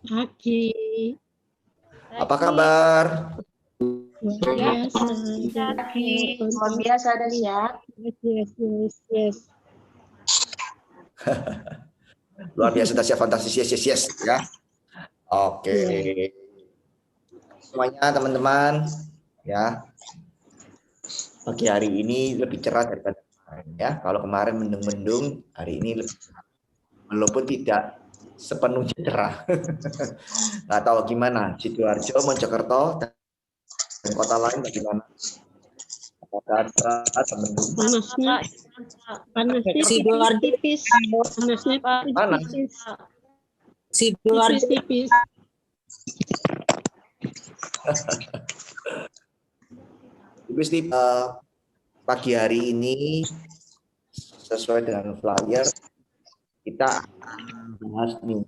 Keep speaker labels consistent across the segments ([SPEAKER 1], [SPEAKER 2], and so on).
[SPEAKER 1] Pagi.
[SPEAKER 2] Apa kabar?
[SPEAKER 1] Luar biasa.
[SPEAKER 3] Luar biasa dahsyat.
[SPEAKER 1] Yes.
[SPEAKER 2] Luar biasa dahsyat fantastis. Yes ya. Oke. Semuanya teman-teman ya. Pagi hari ini lebih cerah daripada kemarin ya. Kalau kemarin mendung-mendung, hari ini lebih cerah. Walaupun tidak sepenuhnya cerah. Nggak tahu gimana Sidoarjo, Mojokerto, dan kota lain bagaimana? Apakah cerah atau mendung?
[SPEAKER 1] Panasnya tipis. Panasnya tipis. Tipis.
[SPEAKER 2] Pagi hari ini sesuai dengan flyer kita akan bahas nih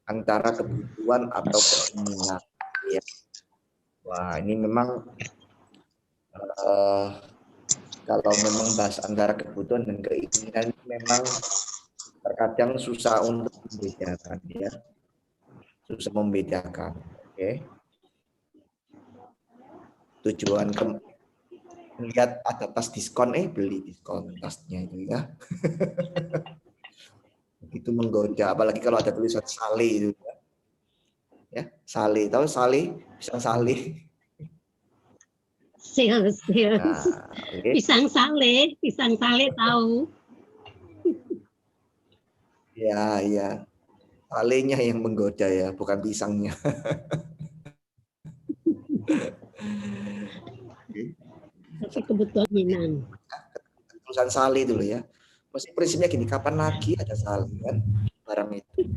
[SPEAKER 2] antara kebutuhan atau keinginan ya. Wah, ini memang kalau memang bahas antara kebutuhan dan keinginan memang terkadang susah untuk membedakan ya. Susah membedakan. Oke. Tujuan lihat ada tas diskon, beli diskon tasnya itu ya. Begitu menggoda, apalagi kalau ada tulisan sale itu ya. Sale, tahu sale? Pisang sale.
[SPEAKER 1] Sales.
[SPEAKER 2] Nah, okay.
[SPEAKER 1] Pisang sale tahu.
[SPEAKER 2] Ya. Salenya yang menggoda ya, bukan pisangnya.
[SPEAKER 1] Tapi kebutuhan keinginan.
[SPEAKER 2] Tulisan sale dulu ya. Masih prinsipnya gini, kapan lagi ada sale kan barang itu.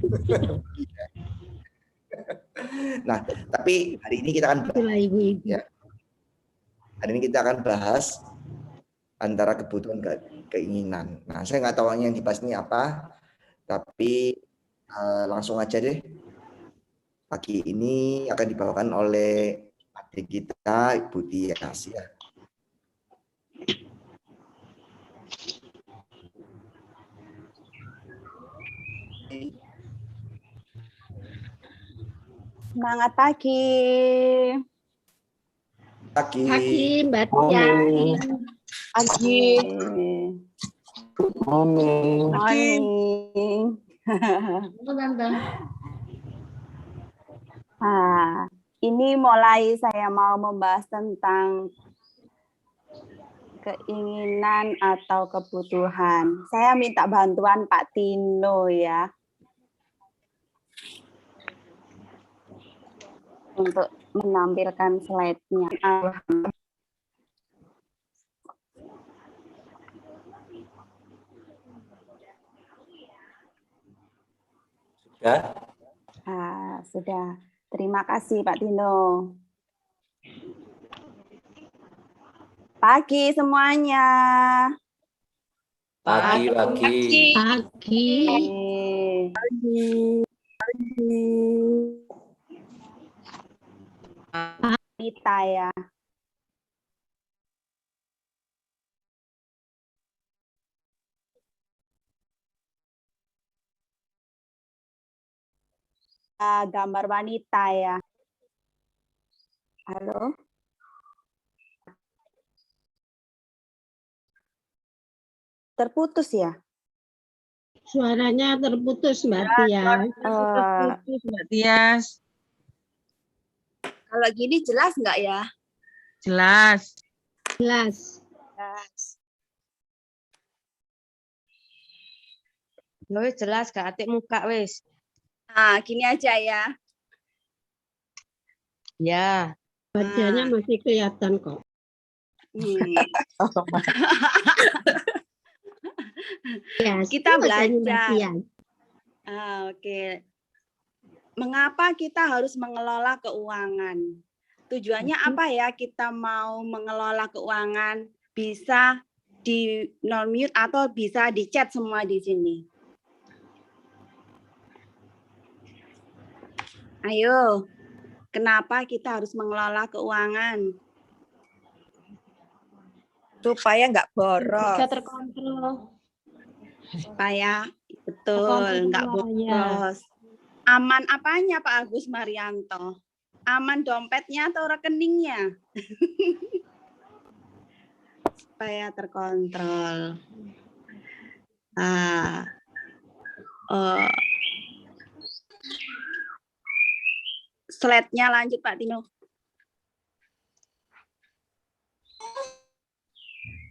[SPEAKER 2] Nah, tapi hari ini kita akan bahas, ya. Hari ini kita akan bahas antara kebutuhan dan keinginan. Nah, saya nggak tahu yang dibahas ini apa, tapi langsung aja deh. Pagi ini akan dibawakan oleh adik kita, Ibu Tias ya.
[SPEAKER 3] Semangat pagi.
[SPEAKER 1] Pagi, Mbak Tias.
[SPEAKER 3] Pagi. Morning. Nah, ini mulai saya mau membahas tentang keinginan atau kebutuhan. Saya minta bantuan Pak Tino ya. Untuk menampilkan slide-nya.
[SPEAKER 2] Sudah?
[SPEAKER 3] Sudah. Terima kasih Pak Tino. Pagi semuanya.
[SPEAKER 2] Pagi.
[SPEAKER 3] Kita ya. Gambar wanita ya. Halo. Terputus ya?
[SPEAKER 1] Suaranya terputus, Mbak Tias.
[SPEAKER 3] Terputus, Mbak Tias. Kalau gini jelas nggak ya?
[SPEAKER 1] Jelas.
[SPEAKER 4] Wis jelas gak atik muka wis.
[SPEAKER 3] Nah, gini aja ya.
[SPEAKER 4] Ya.
[SPEAKER 1] Wajahnya masih kelihatan kok.
[SPEAKER 3] Kita belajar. Oke. Mengapa kita harus mengelola keuangan? Tujuannya apa ya kita mau mengelola keuangan? Bisa di non-mute atau bisa di chat semua di sini. Ayo, kenapa kita harus mengelola keuangan?
[SPEAKER 5] Supaya nggak boros.
[SPEAKER 4] Bisa terkontrol.
[SPEAKER 3] Supaya betul nggak boros. Aman apanya Pak Agus Marianto? Aman dompetnya atau rekeningnya? Supaya terkontrol. Slide-nya lanjut Pak Tino.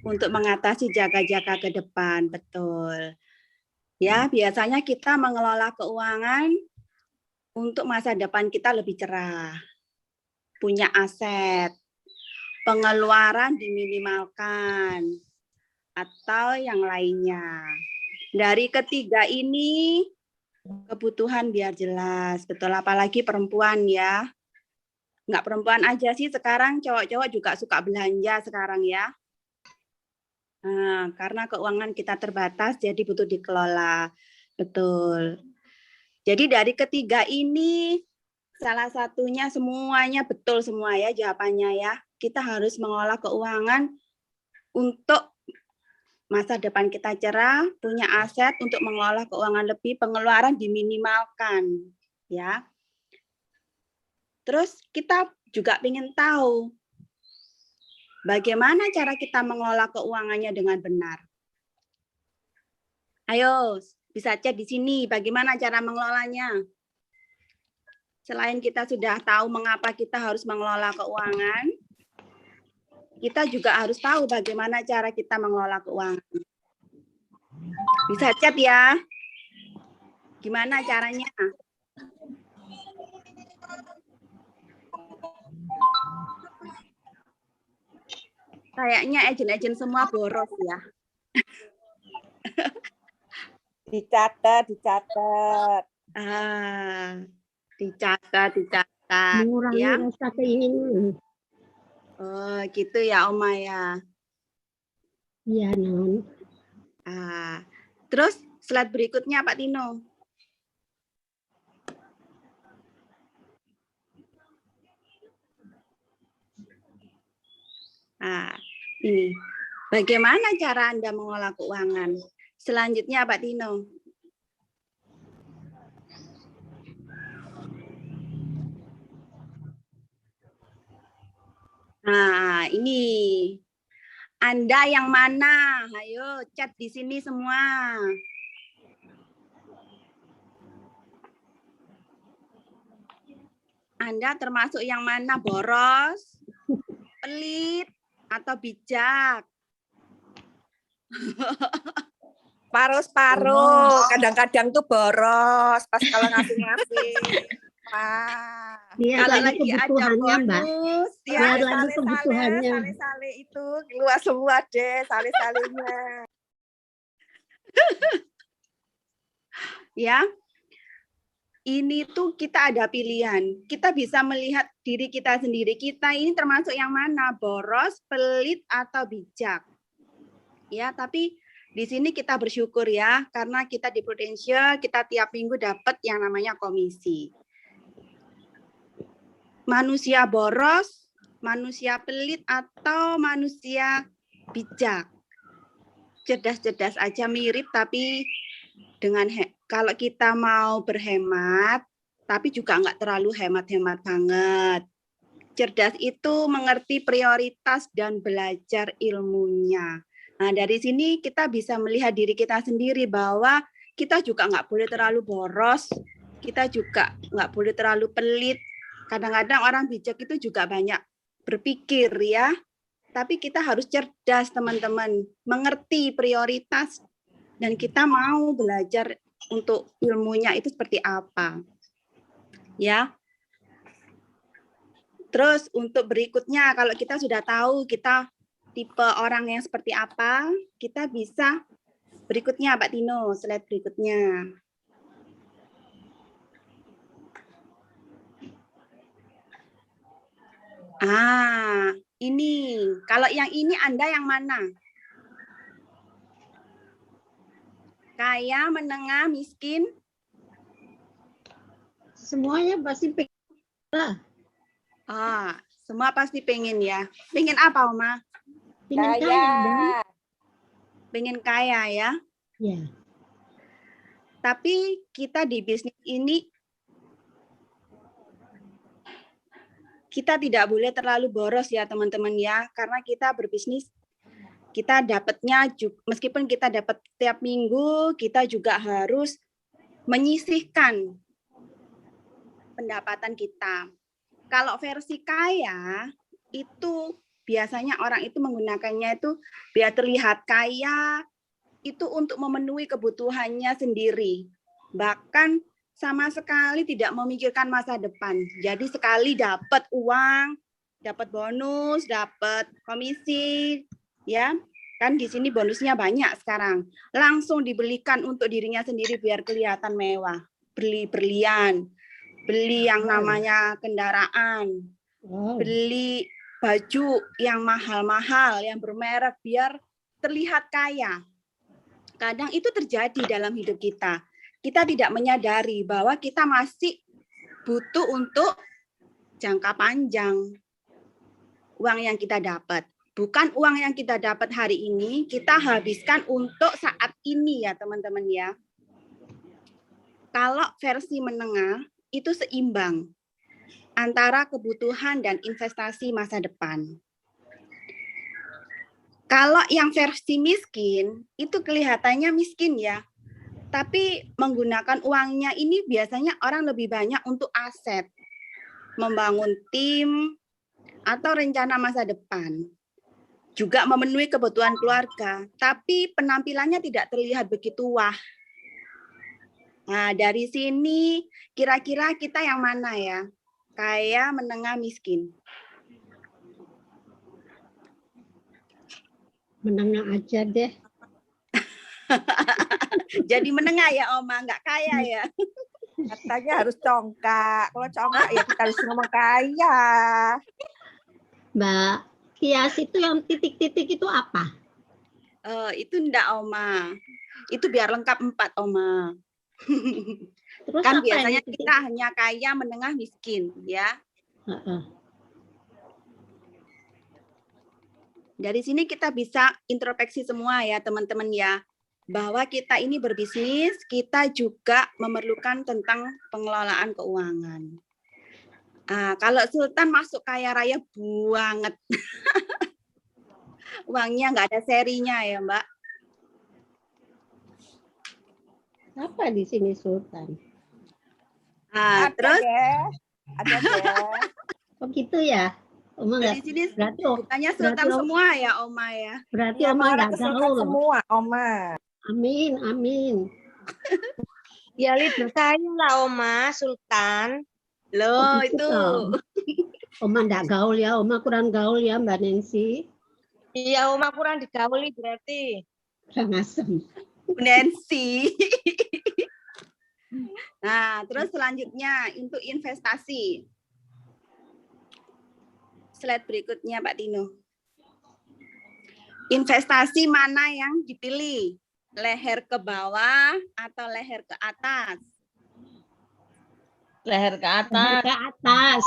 [SPEAKER 3] Untuk mengatasi jaga-jaga ke depan, betul. Ya, biasanya kita mengelola keuangan untuk masa depan kita lebih cerah. Punya aset, pengeluaran diminimalkan, atau yang lainnya. Dari ketiga ini, kebutuhan biar jelas. Betul, apalagi perempuan ya. Nggak perempuan aja sih, sekarang cowok-cowok juga suka belanja sekarang ya. Nah, karena keuangan kita terbatas, jadi butuh dikelola. Betul. Jadi dari ketiga ini, salah satunya semuanya betul semua ya jawabannya ya. Kita harus mengelola keuangan untuk masa depan kita cerah, punya aset untuk mengelola keuangan lebih, pengeluaran diminimalkan. Ya. Terus kita juga ingin tahu bagaimana cara kita mengelola keuangannya dengan benar. Ayo, bisa cek di sini bagaimana cara mengelolanya. Selain kita sudah tahu mengapa kita harus mengelola keuangan, kita juga harus tahu bagaimana cara kita mengelola keuangan. Bisa chat ya. Gimana caranya? Kayaknya agen-agen semua boros ya.
[SPEAKER 5] Dicatat.
[SPEAKER 3] Dicatat.
[SPEAKER 1] Mengurangi
[SPEAKER 3] Ya.
[SPEAKER 1] rasa keinginan.
[SPEAKER 3] Oh, gitu ya, Oma ya.
[SPEAKER 1] Iya, Non.
[SPEAKER 3] Terus slide berikutnya, Pak Tino. Ini. Bagaimana cara Anda mengelola keuangan? Selanjutnya, Pak Tino. Nah, ini. Anda yang mana? Ayo, chat di sini semua. Anda termasuk yang mana? Boros, pelit, atau bijak?
[SPEAKER 5] Paruh-paruh. Kadang-kadang tuh boros pas kalau ngasih-ngasih.
[SPEAKER 1] Lihat
[SPEAKER 3] Kalau
[SPEAKER 1] lagi
[SPEAKER 3] lagi ada
[SPEAKER 1] kebutuhannya, Mbak.
[SPEAKER 3] bonus, ya.
[SPEAKER 1] Lihat lagi kebutuhannya.
[SPEAKER 5] Sale-sale itu keluar semua deh, sale-salenya.
[SPEAKER 3] Ya. Ini tuh kita ada pilihan. Kita bisa melihat diri kita sendiri. Kita ini termasuk yang mana? Boros, pelit, atau bijak? Ya, tapi di sini kita bersyukur ya, karena kita di Prudential, kita tiap minggu dapat yang namanya komisi. Manusia boros, manusia pelit, atau manusia bijak? Cerdas-cerdas aja mirip, tapi dengan kalau kita mau berhemat, tapi juga nggak terlalu hemat-hemat banget. Cerdas itu mengerti prioritas dan belajar ilmunya. Nah, dari sini kita bisa melihat diri kita sendiri bahwa kita juga nggak boleh terlalu boros, kita juga nggak boleh terlalu pelit. Kadang-kadang orang bijak itu juga banyak berpikir ya, tapi kita harus cerdas teman-teman, mengerti prioritas, dan kita mau belajar untuk ilmunya itu seperti apa. Ya. Terus untuk berikutnya, kalau kita sudah tahu kita tipe orang yang seperti apa, kita bisa berikutnya Pak Tino, slide berikutnya. Ini. Kalau yang ini Anda yang mana? Kaya, menengah, miskin?
[SPEAKER 1] Semuanya pasti pengen lah.
[SPEAKER 3] Semua pasti pengen ya. Pengen apa, Oma?
[SPEAKER 1] Pengen kaya, Dan.
[SPEAKER 3] Pengen kaya ya?
[SPEAKER 1] Ya.
[SPEAKER 3] Tapi kita di bisnis ini kita tidak boleh terlalu boros ya teman-teman ya, karena kita berbisnis kita dapatnya meskipun kita dapat tiap minggu, kita juga harus menyisihkan pendapatan kita. Kalau versi kaya itu biasanya orang itu menggunakannya itu biar terlihat kaya, itu untuk memenuhi kebutuhannya sendiri. Bahkan sama sekali tidak memikirkan masa depan. Jadi sekali dapat uang, dapat bonus, dapat komisi, ya kan di sini bonusnya banyak sekarang. Langsung dibelikan untuk dirinya sendiri biar kelihatan mewah. Beli berlian, beli yang namanya kendaraan,
[SPEAKER 1] Wow.
[SPEAKER 3] beli baju yang mahal-mahal, yang bermerek biar terlihat kaya. Kadang itu terjadi dalam hidup kita. Kita tidak menyadari bahwa kita masih butuh untuk jangka panjang uang yang kita dapat. Bukan uang yang kita dapat hari ini, kita habiskan untuk saat ini ya teman-teman ya. Kalau versi menengah itu seimbang antara kebutuhan dan investasi masa depan. Kalau yang versi miskin, itu kelihatannya miskin ya. Tapi menggunakan uangnya ini biasanya orang lebih banyak untuk aset. Membangun tim, atau rencana masa depan. Juga memenuhi kebutuhan keluarga. Tapi penampilannya tidak terlihat begitu wah. Nah, dari sini kira-kira kita yang mana ya? Kaya, menengah, miskin.
[SPEAKER 1] Menengah aja deh.
[SPEAKER 3] Jadi menengah ya Oma, nggak kaya ya.
[SPEAKER 5] Katanya harus congkak. Kalau congkak ya kita harus ngomong kaya.
[SPEAKER 1] Mbak, kias itu yang titik-titik itu apa?
[SPEAKER 3] Itu enggak Oma. Itu biar lengkap 4 Oma.
[SPEAKER 1] Terus
[SPEAKER 3] Kan
[SPEAKER 1] apa
[SPEAKER 3] biasanya
[SPEAKER 1] yang titik?
[SPEAKER 3] kita hanya kaya, menengah, miskin ya.
[SPEAKER 1] Heeh.
[SPEAKER 3] Dari sini kita bisa introspeksi semua ya teman-teman ya. Bahwa kita ini berbisnis, kita juga memerlukan tentang pengelolaan keuangan. Kalau Sultan masuk kaya raya banget. Uangnya nggak ada serinya ya Mbak.
[SPEAKER 1] Apa di sini Sultan?
[SPEAKER 5] Ada
[SPEAKER 3] Terus
[SPEAKER 5] deh. Ada deh.
[SPEAKER 1] Oh gitu ya? Oma
[SPEAKER 3] dari
[SPEAKER 1] nggak,
[SPEAKER 3] sini
[SPEAKER 1] berarti
[SPEAKER 3] bukannya Sultan
[SPEAKER 1] berarti
[SPEAKER 3] semua ya Oma ya.
[SPEAKER 1] berarti
[SPEAKER 5] Ya,
[SPEAKER 1] Oma
[SPEAKER 5] marah
[SPEAKER 1] nggak
[SPEAKER 5] kesultan
[SPEAKER 1] gaul.
[SPEAKER 5] semua, Oma.
[SPEAKER 1] Amin, amin.
[SPEAKER 4] Ya leader saya lah Oma, Sultan.
[SPEAKER 3] Loh
[SPEAKER 1] gitu
[SPEAKER 3] itu.
[SPEAKER 1] toh. Oma nggak gaul ya, Oma kurang gaul ya Mbak Nancy.
[SPEAKER 4] Iya Oma kurang digauli berarti.
[SPEAKER 1] Kurang asem.
[SPEAKER 3] Nancy. Nah, terus selanjutnya untuk investasi. Slide berikutnya Pak Tino. Investasi mana yang dipilih? Leher ke bawah atau leher ke atas?
[SPEAKER 4] Leher ke
[SPEAKER 1] Leher
[SPEAKER 4] atas.
[SPEAKER 1] ke atas.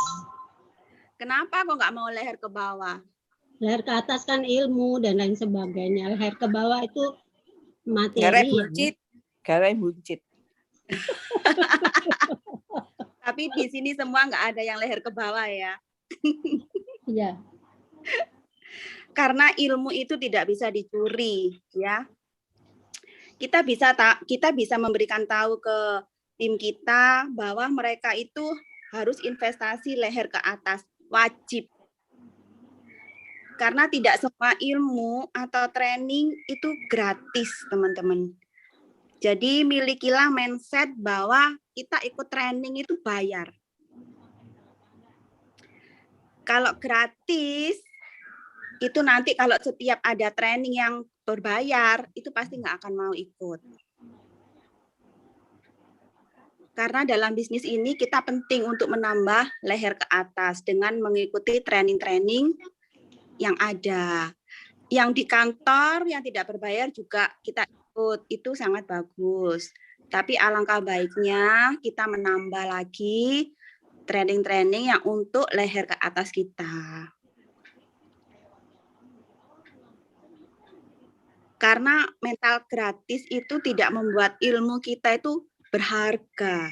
[SPEAKER 3] Kenapa kok nggak mau leher ke bawah?
[SPEAKER 1] Leher ke atas kan ilmu dan lain sebagainya. Leher ke bawah itu
[SPEAKER 5] Garai
[SPEAKER 1] materi. Ya.
[SPEAKER 5] buncit. Garai buncit.
[SPEAKER 3] Tapi di sini semua nggak ada yang leher ke bawah ya.
[SPEAKER 1] Iya.
[SPEAKER 3] Karena ilmu itu tidak bisa dicuri, ya. Kita bisa memberikan tahu ke tim kita bahwa mereka itu harus investasi leher ke atas, wajib. Karena tidak semua ilmu atau training itu gratis, teman-teman. Jadi milikilah mindset bahwa kita ikut training itu bayar. Kalau gratis, itu nanti kalau setiap ada training yang berbayar, itu pasti nggak akan mau ikut. Karena dalam bisnis ini kita penting untuk menambah leher ke atas dengan mengikuti training-training yang ada. Yang di kantor yang tidak berbayar juga kita ikut, itu sangat bagus. Tapi alangkah baiknya kita menambah lagi training-training yang untuk leher ke atas kita. Karena mental gratis itu tidak membuat ilmu kita itu berharga.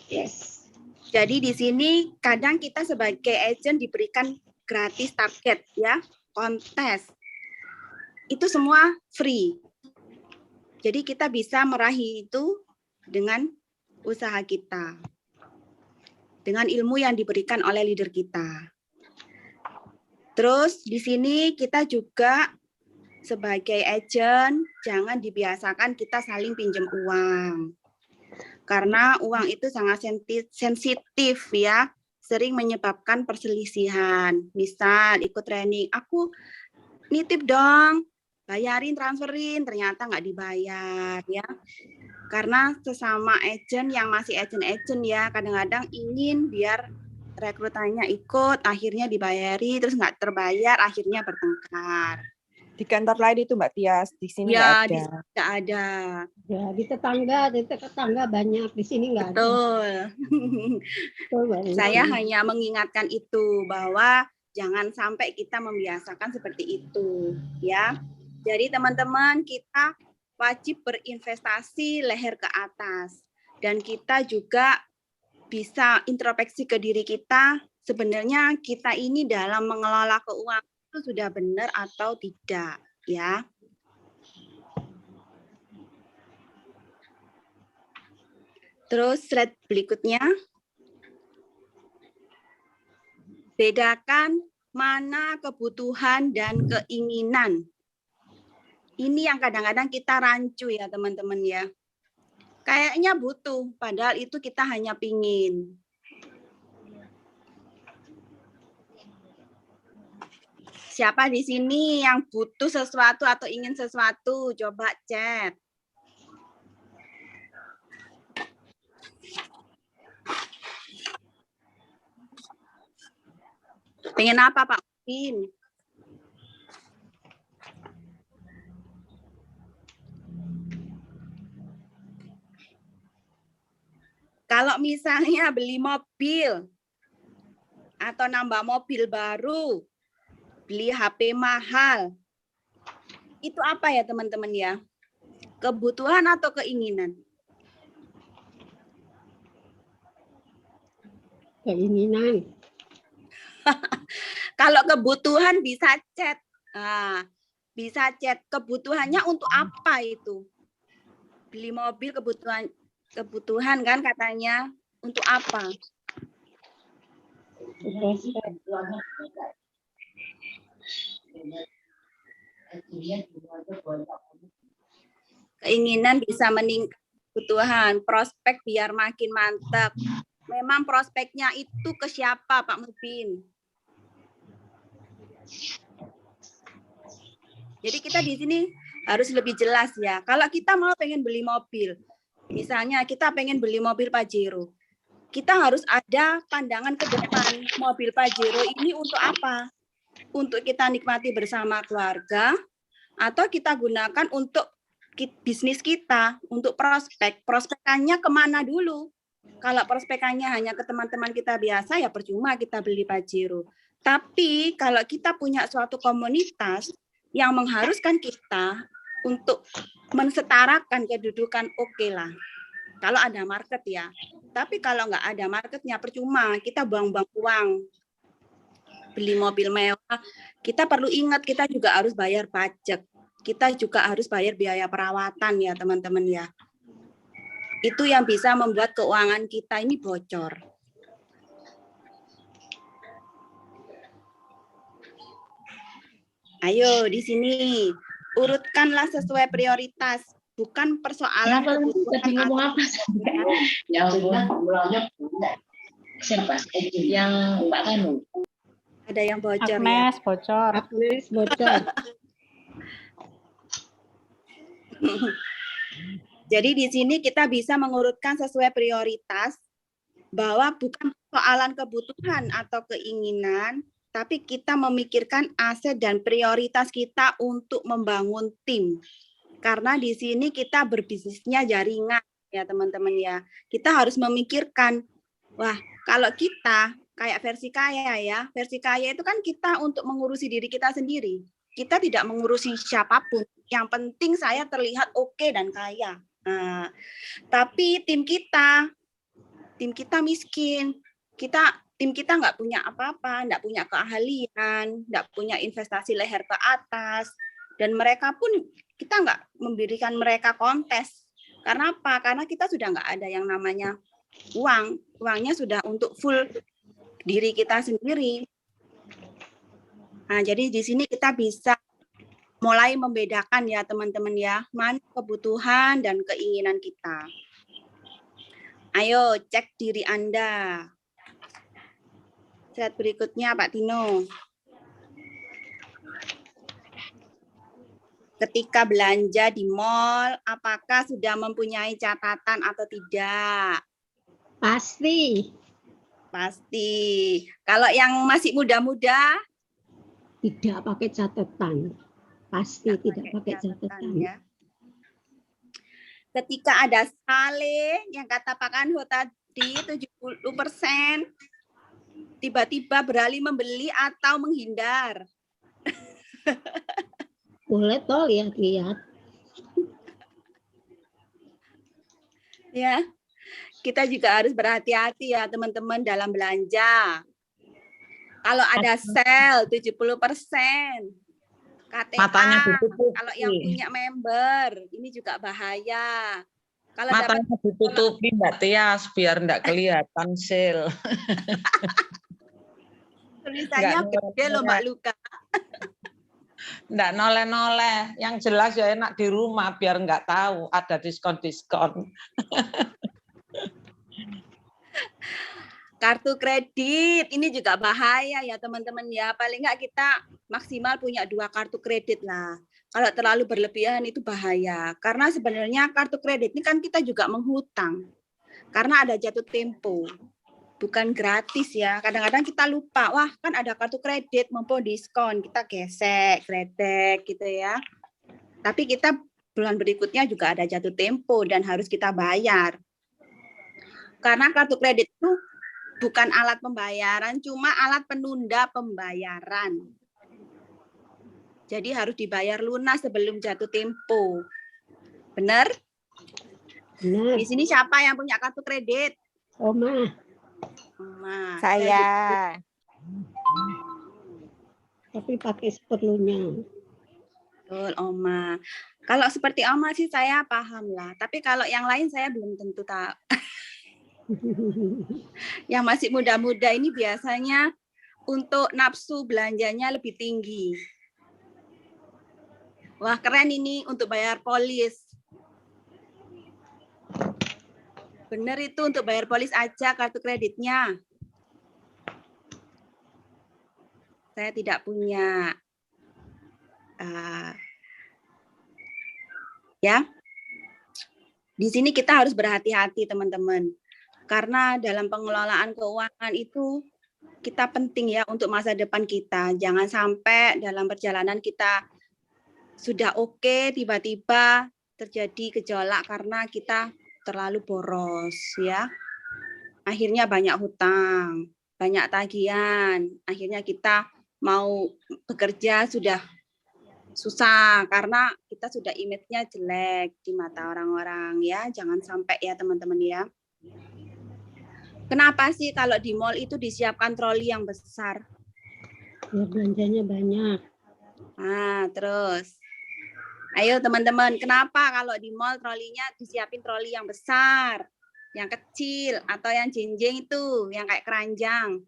[SPEAKER 1] Yes.
[SPEAKER 3] Jadi di sini kadang kita sebagai agent diberikan gratis target ya, kontes. Itu semua free. Jadi kita bisa meraih itu dengan usaha kita. Dengan ilmu yang diberikan oleh leader kita. Terus di sini kita juga sebagai agent jangan dibiasakan kita saling pinjam uang. Karena uang itu sangat sensitif ya, sering menyebabkan perselisihan. Misal ikut training, aku nitip dong, bayarin, transferin, ternyata nggak dibayar ya. Karena sesama agent yang masih agent ya, kadang-kadang ingin biar rekrutannya ikut, akhirnya dibayari, terus nggak terbayar, akhirnya bertengkar.
[SPEAKER 5] Di kantor lain itu Mbak Tias, di sini
[SPEAKER 3] Ya,
[SPEAKER 5] nggak ada.
[SPEAKER 3] tidak ada.
[SPEAKER 1] Ya, di tetangga banyak, di sini nggak ada.
[SPEAKER 3] Betul.
[SPEAKER 1] Betul, Mbak Rinci.
[SPEAKER 3] Saya hanya mengingatkan itu bahwa jangan sampai kita membiasakan seperti itu, ya. Jadi teman-teman kita wajib berinvestasi leher ke atas dan kita juga bisa introspeksi ke diri kita. Sebenarnya kita ini dalam mengelola keuangan itu sudah benar atau tidak, ya. Terus slide berikutnya. Bedakan mana kebutuhan dan keinginan. Ini yang kadang-kadang kita rancu ya teman-teman ya. Kayaknya butuh, padahal itu kita hanya pingin. Siapa di sini yang butuh sesuatu atau ingin sesuatu? Coba chat. Pengen apa Pak Udin? Kalau misalnya beli mobil atau nambah mobil baru, beli HP mahal, itu apa ya teman-teman ya? Kebutuhan atau keinginan?
[SPEAKER 1] Keinginan.
[SPEAKER 3] Kalau kebutuhan bisa chat. Nah, bisa chat. Kebutuhannya untuk apa itu? Beli mobil kebutuhan kan katanya. Untuk apa? Keinginan bisa meningkat kebutuhan, prospek biar makin mantap. Memang prospeknya itu ke siapa Pak Mubin? Jadi kita di sini harus lebih jelas ya. Kalau kita mau pengen beli mobil, misalnya kita pengen beli mobil Pajero, kita harus ada pandangan ke depan. Mobil Pajero ini untuk apa? Untuk kita nikmati bersama keluarga, atau kita gunakan untuk bisnis kita, untuk prospek. Prospekannya kemana dulu? Kalau prospekannya hanya ke teman-teman kita biasa, ya percuma kita beli Pajero. Tapi kalau kita punya suatu komunitas yang mengharuskan kita untuk mensetarakan kedudukan, oke lah. Kalau ada market ya. Tapi kalau nggak ada marketnya, percuma. Kita buang-buang uang. Beli mobil mewah. Kita perlu ingat, kita juga harus bayar pajak. Kita juga harus bayar biaya perawatan ya teman-teman ya. Itu yang bisa membuat keuangan kita ini bocor. Ayo di sini urutkanlah sesuai prioritas, bukan persoalan kebutuhan
[SPEAKER 6] ngomong apa? Siapa? Yang Mbak Kanu.
[SPEAKER 3] Ada yang bocor
[SPEAKER 7] Agnes
[SPEAKER 3] ya.
[SPEAKER 7] bocor.
[SPEAKER 1] Agnes bocor.
[SPEAKER 3] Jadi di sini kita bisa mengurutkan sesuai prioritas bahwa bukan persoalan kebutuhan atau keinginan, tapi kita memikirkan aset dan prioritas kita untuk membangun tim. Karena di sini kita berbisnisnya jaringan ya teman-teman ya. Kita harus memikirkan, wah kalau kita kayak versi kaya ya, versi kaya itu kan kita untuk mengurusi diri kita sendiri. Kita tidak mengurusi siapapun. Yang penting saya terlihat oke dan kaya. Nah, tapi tim kita tim kita miskin, tim kita nggak punya apa-apa, nggak punya keahlian, nggak punya investasi leher ke atas, dan mereka pun kita nggak memberikan mereka kontes. Karena apa? Karena kita sudah nggak ada yang namanya uangnya sudah untuk full diri kita sendiri. Nah, jadi di sini kita bisa mulai membedakan ya teman-teman ya, mana kebutuhan dan keinginan kita. Ayo cek diri Anda. Slide berikutnya Pak Tino. Ketika belanja di mall, apakah sudah mempunyai catatan atau tidak?
[SPEAKER 1] Pasti.
[SPEAKER 3] Pasti. Kalau yang masih muda-muda?
[SPEAKER 1] Tidak pakai catatan. Pasti tidak pakai catatan.
[SPEAKER 3] Ya. Ketika ada saleh yang kata Pak Kanho tadi 70%, tiba-tiba beralih membeli atau menghindar.
[SPEAKER 1] Boleh toh lihat-lihat.
[SPEAKER 3] Ya, kita juga harus berhati-hati ya teman-teman dalam belanja. Kalau ada sale 70%, KTA,
[SPEAKER 5] Matanya ditutupi.
[SPEAKER 3] kalau yang punya member, ini juga bahaya. Kalau
[SPEAKER 5] Matanya ditutupi Mbak Tias biar enggak kelihatan sale.
[SPEAKER 3] tulisannya gede loh Mbak Luka.
[SPEAKER 5] Enggak noleh-noleh. Yang jelas ya enak di rumah biar enggak tahu ada diskon-diskon.
[SPEAKER 3] Kartu kredit ini juga bahaya ya teman-teman ya. Paling enggak kita maksimal punya 2 kartu kredit lah. Kalau terlalu berlebihan itu bahaya. Karena sebenarnya kartu kredit ini kan kita juga menghutang. Karena ada jatuh tempo. Bukan gratis ya. Kadang-kadang kita lupa, wah kan ada kartu kredit mumpung diskon. Kita gesek, kredek gitu ya. Tapi kita bulan berikutnya juga ada jatuh tempo dan harus kita bayar. Karena kartu kredit itu bukan alat pembayaran, cuma alat penunda pembayaran. Jadi harus dibayar lunas sebelum jatuh tempo. Benar?
[SPEAKER 1] Benar.
[SPEAKER 3] Di sini siapa yang punya kartu kredit?
[SPEAKER 1] Oma.
[SPEAKER 3] Oma.
[SPEAKER 5] Saya.
[SPEAKER 1] Tapi pakai seperlunya.
[SPEAKER 3] Betul, Oma. Kalau seperti Oma sih saya paham lah. Tapi kalau yang lain saya belum tentu tahu. Yang masih muda-muda ini biasanya untuk nafsu belanjanya lebih tinggi. Wah keren ini untuk bayar polis. Benar itu untuk bayar polis aja kartu kreditnya. Saya tidak punya. Ya. Di sini kita harus berhati-hati teman-teman. Karena dalam pengelolaan keuangan itu kita penting ya untuk masa depan kita. Jangan sampai dalam perjalanan kita sudah oke, tiba-tiba terjadi gejolak karena kita terlalu boros ya. Akhirnya banyak hutang, banyak tagihan. Akhirnya kita mau bekerja sudah susah karena kita sudah image-nya jelek di mata orang-orang ya. Jangan sampai ya teman-teman ya. Kenapa sih kalau di mall itu disiapkan troli yang besar?
[SPEAKER 1] Ya belanjanya banyak.
[SPEAKER 3] Nah, terus. Ayo teman-teman, kenapa kalau di mall trolinya disiapin troli yang besar? Yang kecil atau yang jenjeng itu, yang kayak keranjang?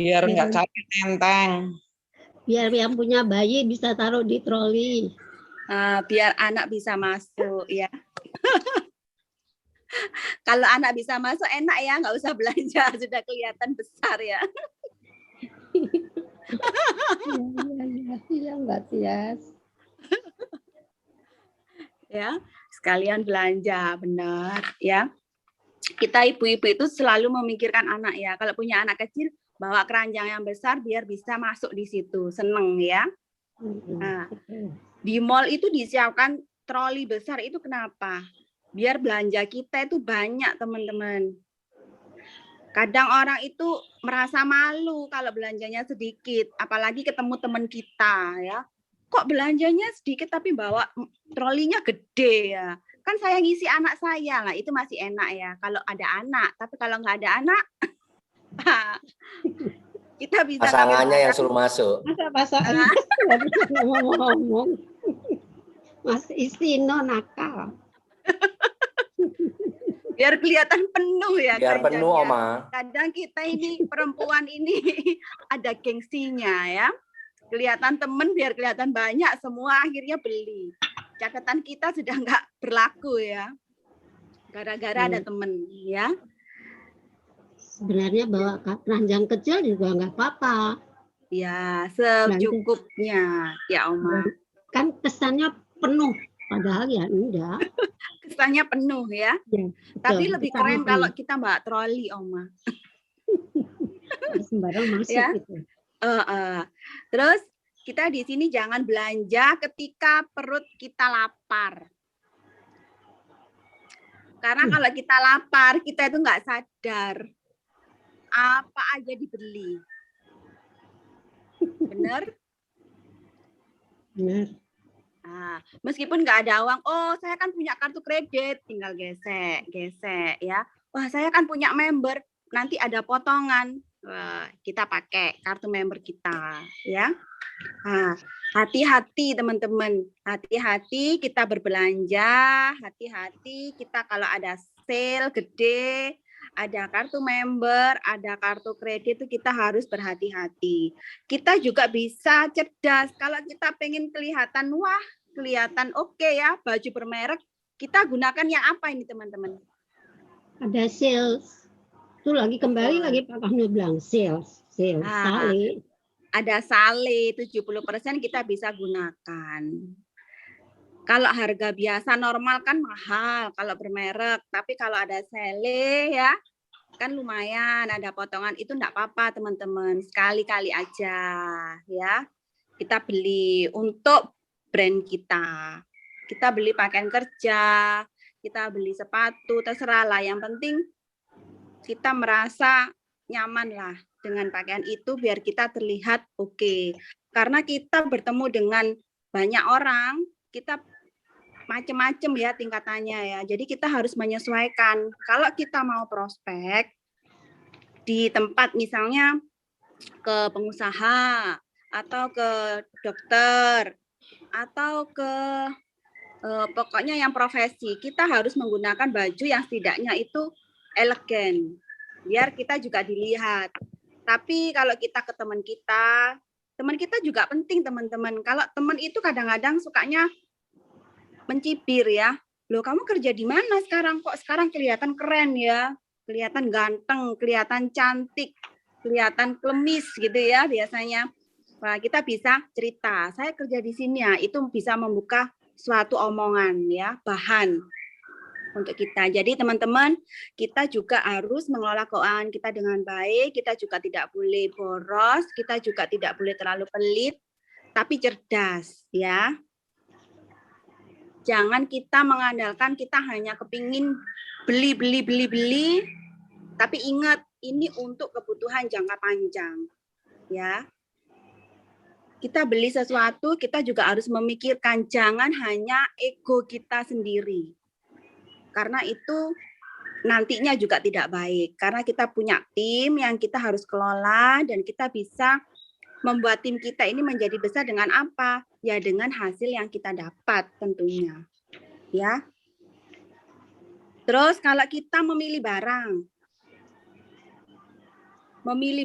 [SPEAKER 5] Biar enggak capek nenteng.
[SPEAKER 1] Biar yang punya bayi bisa taruh di troli.
[SPEAKER 3] Biar anak bisa masuk ya. Kalau anak bisa masuk enak ya, nggak usah belanja, sudah kelihatan besar ya.
[SPEAKER 1] Iya Mbak Tias.
[SPEAKER 3] Ya, sekalian belanja, benar ya. Kita ibu-ibu itu selalu memikirkan anak ya. Kalau punya anak kecil, bawa keranjang yang besar biar bisa masuk di situ, seneng ya. Nah, di mall itu disiapkan troli besar itu kenapa? Biar belanja kita itu banyak teman-teman. Kadang orang itu merasa malu kalau belanjanya sedikit, apalagi ketemu teman kita ya. Kok belanjanya sedikit tapi bawa trolinya gede ya. kan saya ngisi anak saya lah, itu masih enak ya. Kalau ada anak, tapi kalau nggak ada anak, kita bisa
[SPEAKER 7] Pasangannya yang suruh masuk.
[SPEAKER 1] Masa pasangan nggak bisa ngomong-ngomong. Mas Istino nakal.
[SPEAKER 3] biar kelihatan penuh ya.
[SPEAKER 7] Biar penuh,
[SPEAKER 3] ngajarnya.
[SPEAKER 7] Oma.
[SPEAKER 3] Kadang kita ini perempuan ini ada gengsinya ya. Kelihatan temen biar kelihatan banyak, semua akhirnya beli. Catatan kita sudah nggak berlaku ya. Gara-gara ada temen ya.
[SPEAKER 1] Sebenarnya bawa keranjang kecil juga nggak apa-apa.
[SPEAKER 3] Ya, secukupnya ya Oma.
[SPEAKER 1] Kan kesannya penuh, padahal ya enggak.
[SPEAKER 3] Kesannya penuh ya.
[SPEAKER 1] Ya,
[SPEAKER 3] Tapi
[SPEAKER 1] betul,
[SPEAKER 3] lebih
[SPEAKER 1] kesannya
[SPEAKER 3] keren
[SPEAKER 1] penuh.
[SPEAKER 3] kalau kita bawa troli Oma.
[SPEAKER 1] Sembarang masuk
[SPEAKER 3] Ya.
[SPEAKER 1] gitu.
[SPEAKER 3] Terus kita di sini jangan belanja ketika perut kita lapar. Karena kalau kita lapar, kita itu nggak sadar apa aja dibeli. Bener?
[SPEAKER 1] Benar.
[SPEAKER 3] Nah, meskipun nggak ada uang, oh saya kan punya kartu kredit, tinggal gesek ya. Wah saya kan punya member, nanti ada potongan. Wah, kita pakai kartu member kita, ya. Nah, hati-hati teman-teman, hati-hati kita berbelanja, hati-hati kita kalau ada sale gede, ada kartu member, ada kartu kredit itu kita harus berhati-hati. Kita juga bisa cerdas kalau kita pengen kelihatan wah, kelihatan oke ya, baju bermerek, kita gunakan yang apa ini teman-teman?
[SPEAKER 1] Ada sales. Itu lagi kembali lagi Pak Kahnu bilang sales.
[SPEAKER 3] Ah.
[SPEAKER 1] Sale.
[SPEAKER 3] Ada sale 70% kita bisa gunakan. Kalau harga biasa normal kan mahal kalau bermerek, tapi kalau ada sale ya kan lumayan ada potongan, itu enggak apa-apa teman-teman, sekali-kali aja ya. Kita beli untuk brand kita. Kita beli pakaian kerja, kita beli sepatu, terserah lah, yang penting kita merasa nyaman lah dengan pakaian itu biar kita terlihat oke. Karena kita bertemu dengan banyak orang, kita macam-macam ya tingkatannya ya. Jadi kita harus menyesuaikan. Kalau kita mau prospek di tempat misalnya ke pengusaha atau ke dokter atau ke pokoknya yang profesi, kita harus menggunakan baju yang setidaknya itu elegan. Biar kita juga dilihat. Tapi kalau kita ke teman kita juga penting teman-teman. Kalau teman itu kadang-kadang sukanya mencibir ya. Loh kamu kerja di mana sekarang? Kok sekarang kelihatan keren ya? Kelihatan ganteng, kelihatan cantik, kelihatan klemis gitu ya biasanya. Nah, kita bisa cerita, saya kerja di sini ya, itu bisa membuka suatu omongan ya, bahan untuk kita. Jadi teman-teman, kita juga harus mengelola keuangan kita dengan baik, kita juga tidak boleh boros, kita juga tidak boleh terlalu pelit, tapi cerdas ya. Jangan kita mengandalkan kita hanya kepingin beli, tapi ingat ini untuk kebutuhan jangka panjang ya. Kita beli sesuatu, kita juga harus memikirkan jangan hanya ego kita sendiri. Karena itu nantinya juga tidak baik. Karena kita punya tim yang kita harus kelola dan kita bisa membuat tim kita ini menjadi besar dengan apa? Ya dengan hasil yang kita dapat tentunya. Ya. Terus kalau kita memilih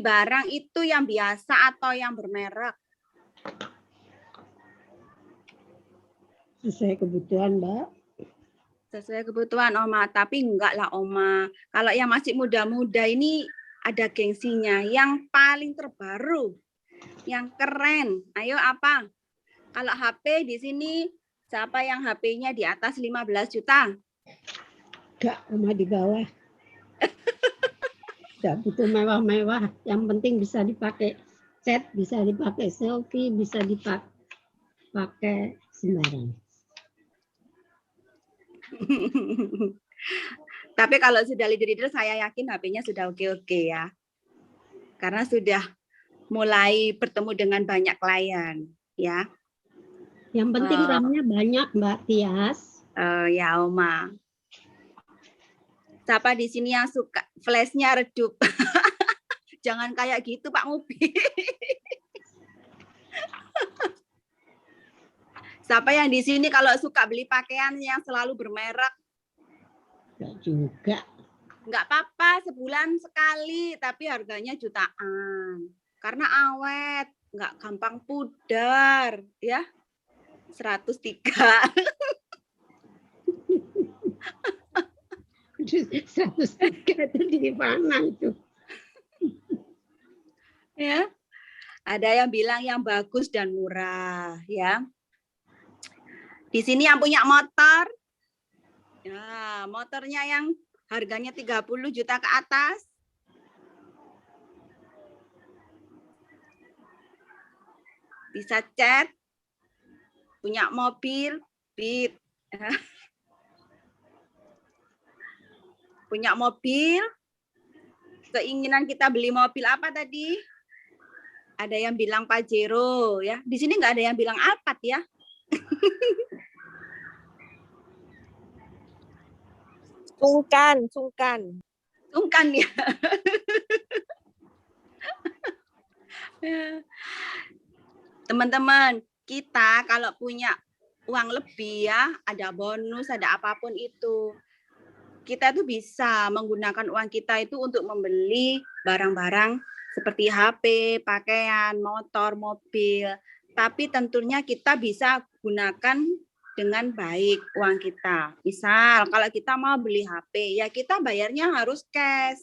[SPEAKER 3] barang itu yang biasa atau yang bermerek?
[SPEAKER 1] Sesuai kebutuhan, Mbak.
[SPEAKER 3] Sesuai kebutuhan Oma, tapi enggak lah Oma. Kalau yang masih muda-muda ini ada gengsinya, yang paling terbaru, yang keren. Ayo apa? Kalau HP di sini, siapa yang HP-nya di atas 15 juta?
[SPEAKER 1] Enggak, Oma di bawah. Enggak butuh mewah-mewah, yang penting bisa dipakai chat, bisa dipakai selfie, bisa dipakai sembarang.
[SPEAKER 3] Tapi kalau sudah leader saya yakin HP-nya sudah oke-oke ya. Karena sudah mulai bertemu dengan banyak klien ya.
[SPEAKER 1] Yang penting RAM-nya banyak Mbak Tias.
[SPEAKER 3] Ya, Oma. Siapa di sini yang suka flashnya redup? Jangan kayak gitu, Pak Mubi. Siapa yang di sini kalau suka beli pakaian yang selalu bermerek?
[SPEAKER 1] Enggak juga.
[SPEAKER 3] Enggak apa-apa, sebulan sekali, tapi harganya jutaan. Karena awet, enggak gampang pudar, ya. 103.
[SPEAKER 1] 103 itu di mana itu?
[SPEAKER 3] Ya. Ada yang bilang yang bagus dan murah, ya. Di sini yang punya motor, ya, motornya yang harganya 30 juta ke atas. Bisa chat, punya mobil, Beat. Punya mobil, keinginan kita beli mobil apa tadi? Ada yang bilang Pajero, ya. Di sini nggak ada yang bilang Alphard, ya.
[SPEAKER 4] Sungkan.
[SPEAKER 3] Sungkan, ya. Teman-teman, kita kalau punya uang lebih, ya, ada bonus, ada apapun itu, kita tuh bisa menggunakan uang kita itu untuk membeli barang-barang seperti HP, pakaian, motor, mobil. Tapi tentunya kita bisa gunakan dengan baik uang kita. Misal kalau kita mau beli HP, ya kita bayarnya harus cash.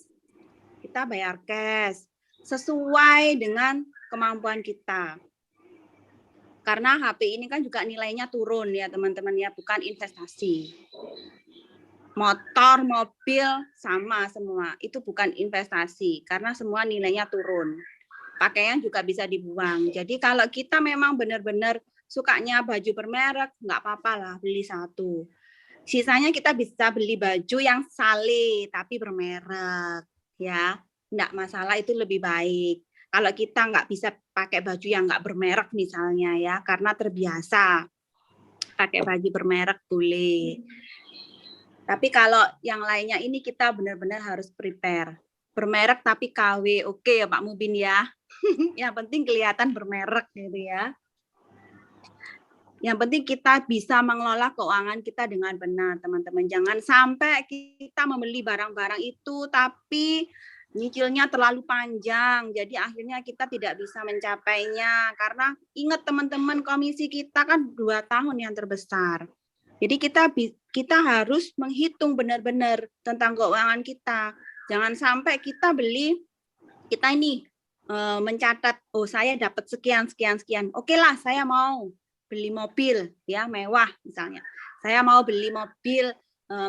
[SPEAKER 3] Kita bayar cash sesuai dengan kemampuan kita. Karena HP ini kan juga nilainya turun ya teman-teman ya, bukan investasi. Motor, mobil sama semua, itu bukan investasi karena semua nilainya turun. Pakaian juga bisa dibuang. Jadi kalau kita memang benar-benar sukanya baju bermerek, nggak apa-apa lah beli satu. Sisanya kita bisa beli baju yang sale tapi bermerek, ya, nggak masalah, itu lebih baik. Kalau kita nggak bisa pakai baju yang nggak bermerek misalnya ya, karena terbiasa pakai baju bermerek boleh. Tapi kalau yang lainnya ini kita benar-benar harus prepare. Bermerek tapi KW, oke ya Pak Mubin ya. Yang penting kelihatan bermerek gitu ya. Yang penting kita bisa mengelola keuangan kita dengan benar, teman-teman. Jangan sampai kita membeli barang-barang itu tapi nyicilnya terlalu panjang. Jadi akhirnya kita tidak bisa mencapainya. Karena ingat teman-teman, komisi kita kan 2 tahun yang terbesar. Jadi kita harus menghitung benar-benar tentang keuangan kita. Jangan sampai kita beli, kita ini mencatat, oh saya dapat sekian. Oke lah, saya mau beli mobil ya mewah misalnya. Saya mau beli mobil,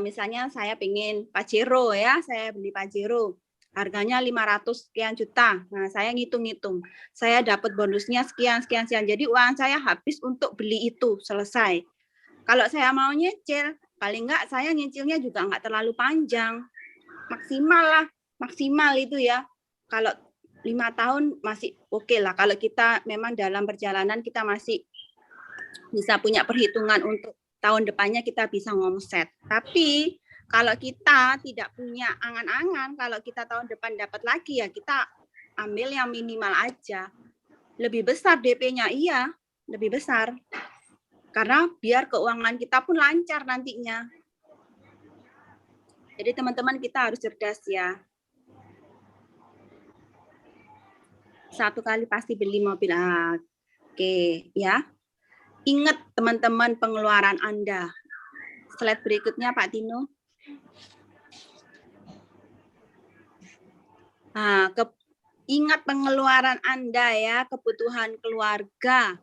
[SPEAKER 3] misalnya saya pengen Pajero ya, saya beli Pajero. Harganya 500 sekian juta. Nah, saya ngitung-ngitung. Saya dapat bonusnya sekian. Jadi uang saya habis untuk beli itu, selesai. Kalau saya mau nyicil, paling enggak saya nyicilnya juga enggak terlalu panjang. Maksimal itu ya. Kalau 5 tahun masih oke lah. Kalau kita memang dalam perjalanan kita masih bisa punya perhitungan untuk tahun depannya kita bisa ngomset. Tapi kalau kita tidak punya angan-angan, kalau kita tahun depan dapat lagi ya kita ambil yang minimal aja. Lebih besar DP-nya, iya, lebih besar. Karena biar keuangan kita pun lancar nantinya. Jadi teman-teman kita harus cerdas ya. Satu kali pasti beli mobil. Oke, ya. Ingat teman-teman pengeluaran Anda. Slide berikutnya Pak Tino. Nah, ingat pengeluaran Anda ya, kebutuhan keluarga.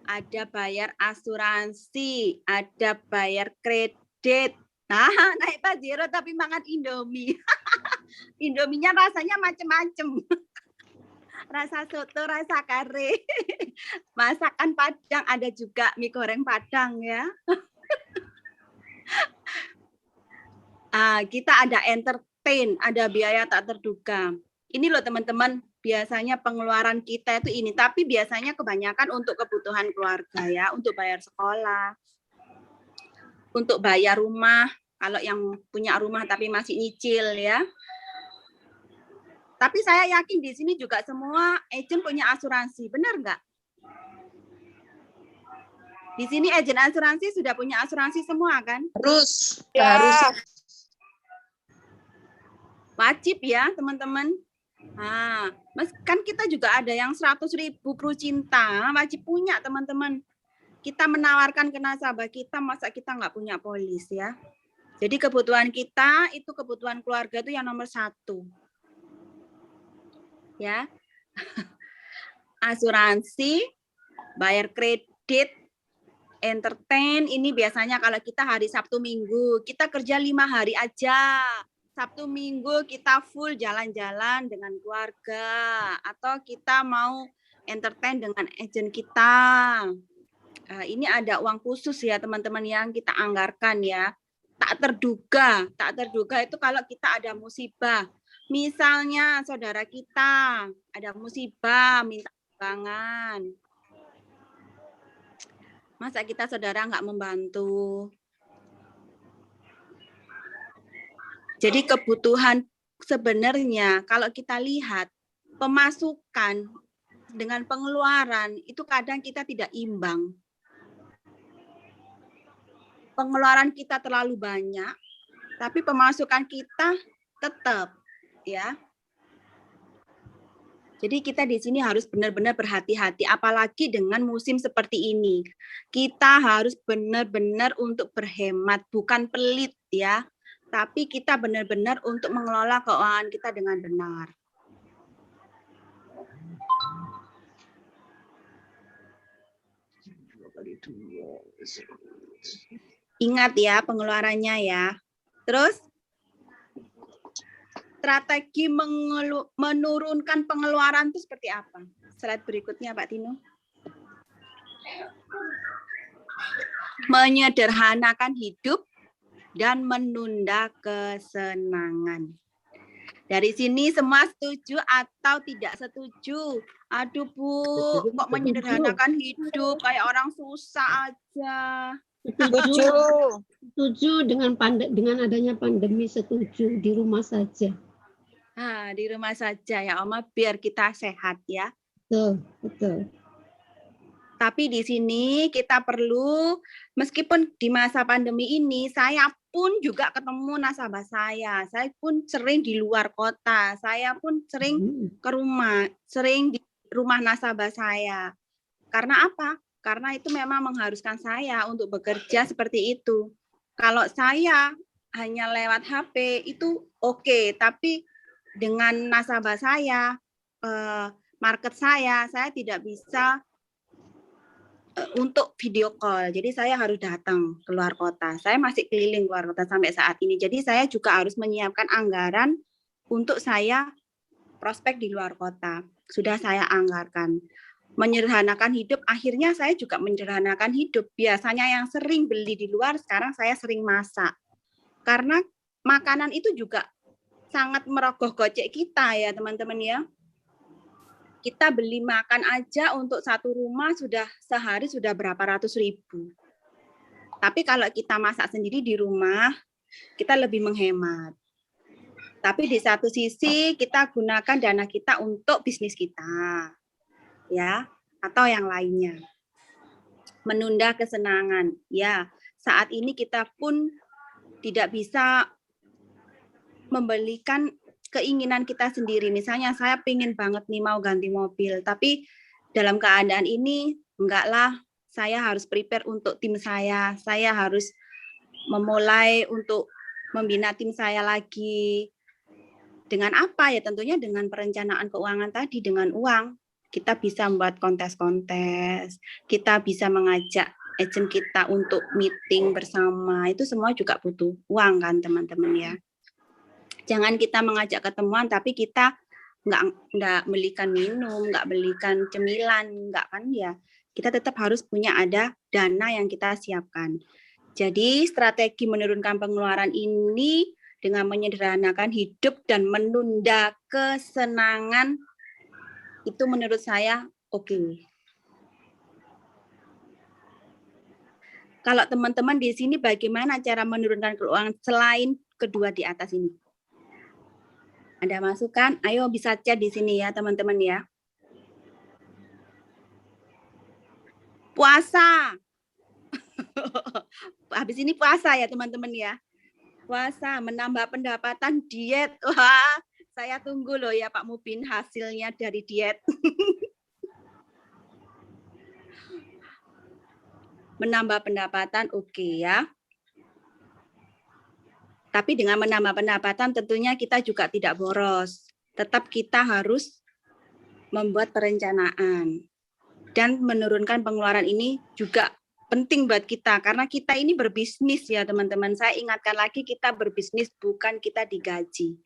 [SPEAKER 3] Ada bayar asuransi, ada bayar kredit. Nah, naik Pajero tapi makan Indomie. Indominya rasanya macem-macem. Rasa soto, rasa kare. Masakan Padang ada juga, mie goreng Padang ya. Kita ada entertain, ada biaya tak terduga. Ini loh teman-teman, biasanya pengeluaran kita itu ini, tapi biasanya kebanyakan untuk kebutuhan keluarga ya, untuk bayar sekolah, untuk bayar rumah, kalau yang punya rumah tapi masih nyicil ya. Tapi saya yakin di sini juga semua agent punya asuransi, benar nggak? Di sini agen asuransi sudah punya asuransi semua kan?
[SPEAKER 5] Harus,
[SPEAKER 4] Ya.
[SPEAKER 5] harus.
[SPEAKER 3] Wajib ya teman-teman. Nah, kan kita juga ada yang 100.000 Pru Cinta, wajib punya teman-teman. Kita menawarkan ke nasabah kita, masa kita nggak punya polis ya. Jadi kebutuhan kita itu kebutuhan keluarga itu yang nomor 1. Ya. Asuransi, bayar kredit, entertain, ini biasanya kalau kita hari Sabtu Minggu, kita kerja 5 hari aja. Sabtu Minggu kita full jalan-jalan dengan keluarga atau kita mau entertain dengan agent kita. Ini ada uang khusus ya teman-teman yang kita anggarkan ya. Tak terduga itu kalau kita ada musibah. Misalnya saudara kita ada musibah, minta sumbangan. Masa kita saudara nggak membantu? Jadi kebutuhan sebenarnya kalau kita lihat pemasukan dengan pengeluaran itu kadang kita tidak imbang. Pengeluaran kita terlalu banyak, tapi pemasukan kita tetap ya. Jadi kita di sini harus benar-benar berhati-hati, apalagi dengan musim seperti ini. Kita harus benar-benar untuk berhemat, bukan pelit ya. Tapi kita benar-benar untuk mengelola keuangan kita dengan benar. Ingat ya pengeluarannya ya. Terus strategi menurunkan pengeluaran itu seperti apa? Slide berikutnya Pak Tino. Menyederhanakan hidup dan menunda kesenangan. Dari sini semua setuju atau tidak setuju? Aduh Bu, kok menyederhanakan hidup kayak orang susah aja.
[SPEAKER 1] Setuju dengan adanya pandemi, setuju di rumah saja.
[SPEAKER 3] Di rumah saja ya Oma, biar kita sehat ya.
[SPEAKER 1] Betul.
[SPEAKER 3] Tapi di sini kita perlu, meskipun di masa pandemi ini, saya pun juga ketemu nasabah saya. Saya pun sering di luar kota. Saya pun sering ke rumah, sering di rumah nasabah saya. Karena apa? Karena itu memang mengharuskan saya untuk bekerja seperti itu. Kalau saya hanya lewat HP itu oke, tapi dengan nasabah saya, market saya tidak bisa untuk video call. Jadi saya harus datang ke luar kota. Saya masih keliling luar kota sampai saat ini. Jadi saya juga harus menyiapkan anggaran untuk saya prospek di luar kota. Sudah saya anggarkan. Menyederhanakan hidup, akhirnya saya juga menyederhanakan hidup. Biasanya yang sering beli di luar, sekarang saya sering masak. Karena makanan itu juga sangat merogoh kocek kita ya teman-teman ya. Kita beli makan aja untuk satu rumah sudah sehari sudah berapa ratus ribu. Tapi kalau kita masak sendiri di rumah, kita lebih menghemat. Tapi di satu sisi kita gunakan dana kita untuk bisnis kita. Ya, atau yang lainnya. Menunda kesenangan. Ya, saat ini kita pun tidak bisa membelikan keinginan kita sendiri. Misalnya saya pengen banget nih mau ganti mobil, tapi dalam keadaan ini enggaklah, saya harus prepare untuk tim saya harus memulai untuk membina tim saya lagi. Dengan apa ya? Tentunya dengan perencanaan keuangan tadi, dengan uang. Kita bisa membuat kontes-kontes, kita bisa mengajak agent kita untuk meeting bersama, itu semua juga butuh uang kan teman-teman ya. Jangan kita mengajak ketemuan tapi kita nggak belikan minum, nggak belikan cemilan, nggak kan ya. Kita tetap harus punya ada dana yang kita siapkan. Jadi strategi menurunkan pengeluaran ini dengan menyederhanakan hidup dan menunda kesenangan itu menurut saya oke. Kalau teman-teman di sini bagaimana cara menurunkan keuangan selain kedua di atas ini? Ada masukan? Ayo bisa chat di sini ya teman-teman ya. Puasa. Habis ini puasa ya teman-teman ya. Puasa, menambah pendapatan, diet. Wah, saya tunggu loh ya Pak Mubin hasilnya dari diet. Menambah pendapatan oke ya. Tapi dengan menambah pendapatan tentunya kita juga tidak boros. Tetap kita harus membuat perencanaan. Dan menurunkan pengeluaran ini juga penting buat kita. Karena kita ini berbisnis ya teman-teman. Saya ingatkan lagi kita berbisnis bukan kita digaji.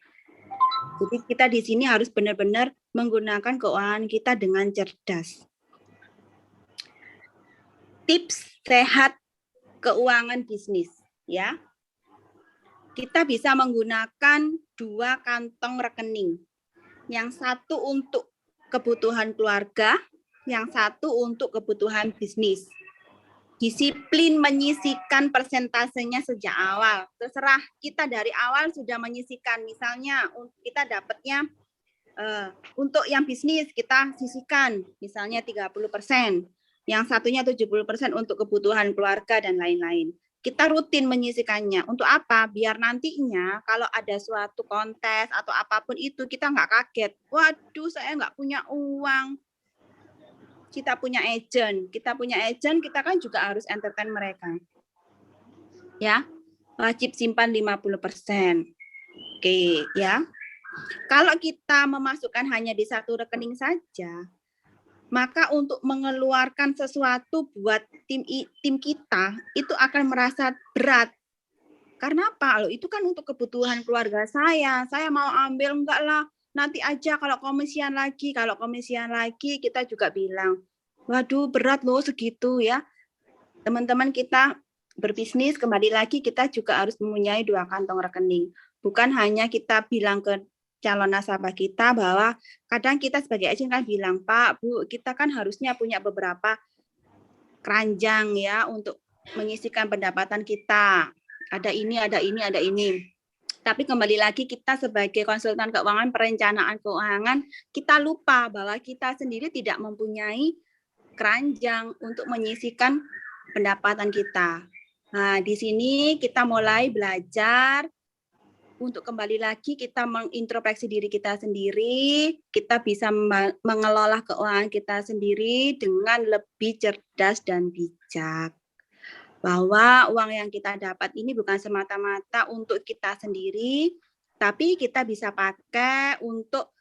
[SPEAKER 3] Jadi kita di sini harus benar-benar menggunakan keuangan kita dengan cerdas. Tips sehat keuangan bisnis ya. Kita bisa menggunakan 2 kantong rekening. Yang satu untuk kebutuhan keluarga, yang satu untuk kebutuhan bisnis. Disiplin menyisihkan persentasenya sejak awal. Terserah kita dari awal sudah menyisihkan. Misalnya kita dapatnya untuk yang bisnis kita sisihkan misalnya 30%. Yang satunya 70% untuk kebutuhan keluarga dan lain-lain. Kita rutin menyisihkannya. Untuk apa? Biar nantinya kalau ada suatu kontes atau apapun itu kita nggak kaget. Waduh, saya nggak punya uang. Kita punya agent. Kita kan juga harus entertain mereka. Ya, wajib simpan 50%. Oke, ya. Kalau kita memasukkan hanya di satu rekening saja, maka untuk mengeluarkan sesuatu buat tim kita itu akan merasa berat. Karena apa? Loh, itu kan untuk kebutuhan keluarga saya. Saya mau ambil enggak lah. Nanti aja kalau komisian lagi. Kalau komisian lagi kita juga bilang, waduh berat loh segitu ya. Teman-teman kita berbisnis kembali lagi kita juga harus mempunyai 2 kantong rekening. Bukan hanya kita bilang ke calon nasabah kita bahwa kadang kita sebagai agent kan bilang, Pak, Bu, kita kan harusnya punya beberapa keranjang ya untuk menyisihkan pendapatan kita. Ada ini, ada ini, ada ini. Tapi kembali lagi kita sebagai konsultan keuangan, perencanaan keuangan, kita lupa bahwa kita sendiri tidak mempunyai keranjang untuk menyisihkan pendapatan kita. Nah, di sini kita mulai belajar untuk kembali lagi kita mengintrospeksi diri kita sendiri, kita bisa mengelola keuangan kita sendiri dengan lebih cerdas dan bijak. Bahwa uang yang kita dapat ini bukan semata-mata untuk kita sendiri, tapi kita bisa pakai untuk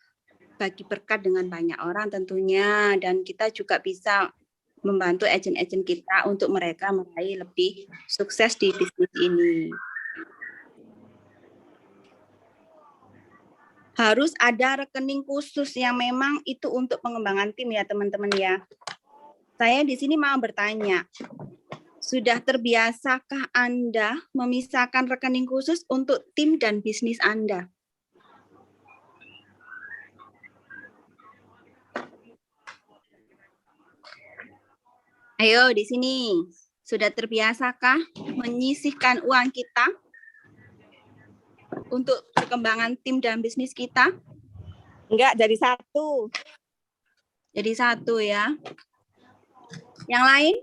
[SPEAKER 3] bagi berkat dengan banyak orang tentunya, dan kita juga bisa membantu agent-agent kita untuk mereka meraih lebih sukses di bisnis ini. Harus ada rekening khusus yang memang itu untuk pengembangan tim ya teman-teman ya. Saya di sini mau bertanya, sudah terbiasakah Anda memisahkan rekening khusus untuk tim dan bisnis Anda? Ayo di sini, sudah terbiasakah menyisihkan uang kita untuk perkembangan tim dan bisnis kita?
[SPEAKER 4] Enggak, jadi 1.
[SPEAKER 3] Jadi 1 ya. Yang lain?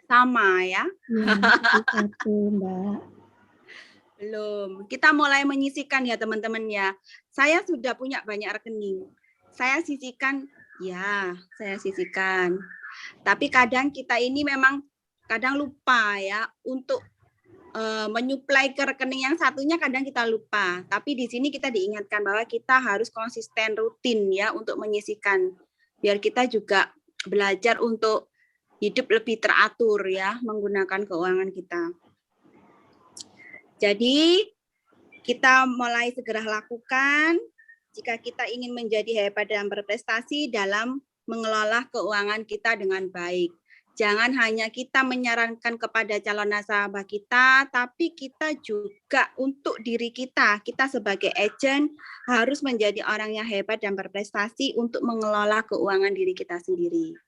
[SPEAKER 3] Sama ya?
[SPEAKER 1] Ya, 1, Mbak.
[SPEAKER 3] Belum. Kita mulai menyisihkan ya teman-teman ya. Saya sudah punya banyak rekening. Saya sisihkan, ya saya sisihkan. Tapi kadang kita ini memang kadang lupa ya untuk menyuplai ke rekening yang satunya kadang kita lupa. Tapi di sini kita diingatkan bahwa kita harus konsisten rutin ya untuk menyisihkan. Biar kita juga belajar untuk hidup lebih teratur ya menggunakan keuangan kita. Jadi kita mulai segera lakukan jika kita ingin menjadi hebat dan berprestasi dalam mengelola keuangan kita dengan baik. Jangan hanya kita menyarankan kepada calon nasabah kita, tapi kita juga untuk diri kita. Kita sebagai agent harus menjadi orang yang hebat dan berprestasi untuk mengelola keuangan diri kita sendiri.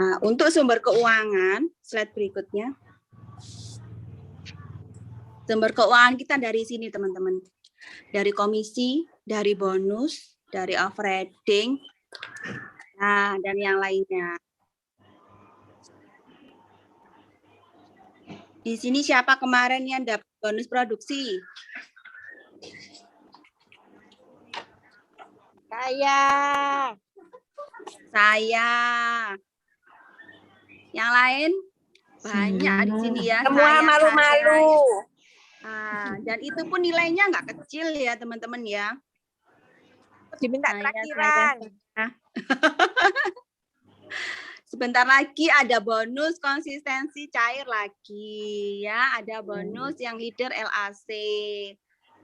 [SPEAKER 3] Nah, untuk sumber keuangan, slide berikutnya. Sumber keuangan kita dari sini, teman-teman. Dari komisi, dari bonus, dari overheading, nah, dan yang lainnya. Di sini siapa kemarin yang dapat bonus produksi? Saya. Yang lain? Banyak di sini ya.
[SPEAKER 4] Semua malu-malu.
[SPEAKER 3] Dan itu pun nilainya nggak kecil ya, teman-teman ya.
[SPEAKER 4] Diminta traktiran.
[SPEAKER 3] Sebentar lagi ada bonus konsistensi cair lagi ya, ada bonus yang leader LAC.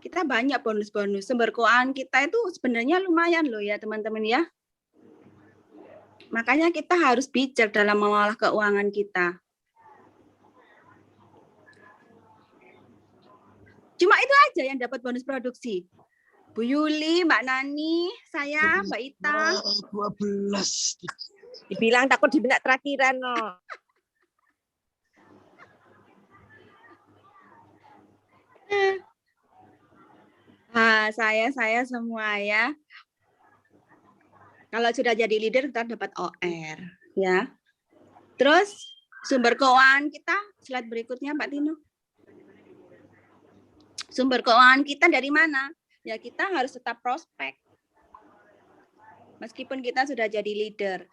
[SPEAKER 3] Kita banyak bonus-bonus. Sumber keuangan kita itu sebenarnya lumayan loh ya teman-teman ya. Makanya kita harus bijak dalam mengelola keuangan kita. Cuma itu aja yang dapat bonus produksi. Bu Yuli, Mbak Nani, saya, Mbak Ita.
[SPEAKER 7] 12.
[SPEAKER 4] Dibilang takut diminta traktiran no.
[SPEAKER 3] Saya semua ya. Kalau sudah jadi leader kita dapat OR ya. Terus sumber keuangan kita, slide berikutnya Pak Tino. Sumber keuangan kita dari mana? Ya kita harus tetap prospek. Meskipun kita sudah jadi leader.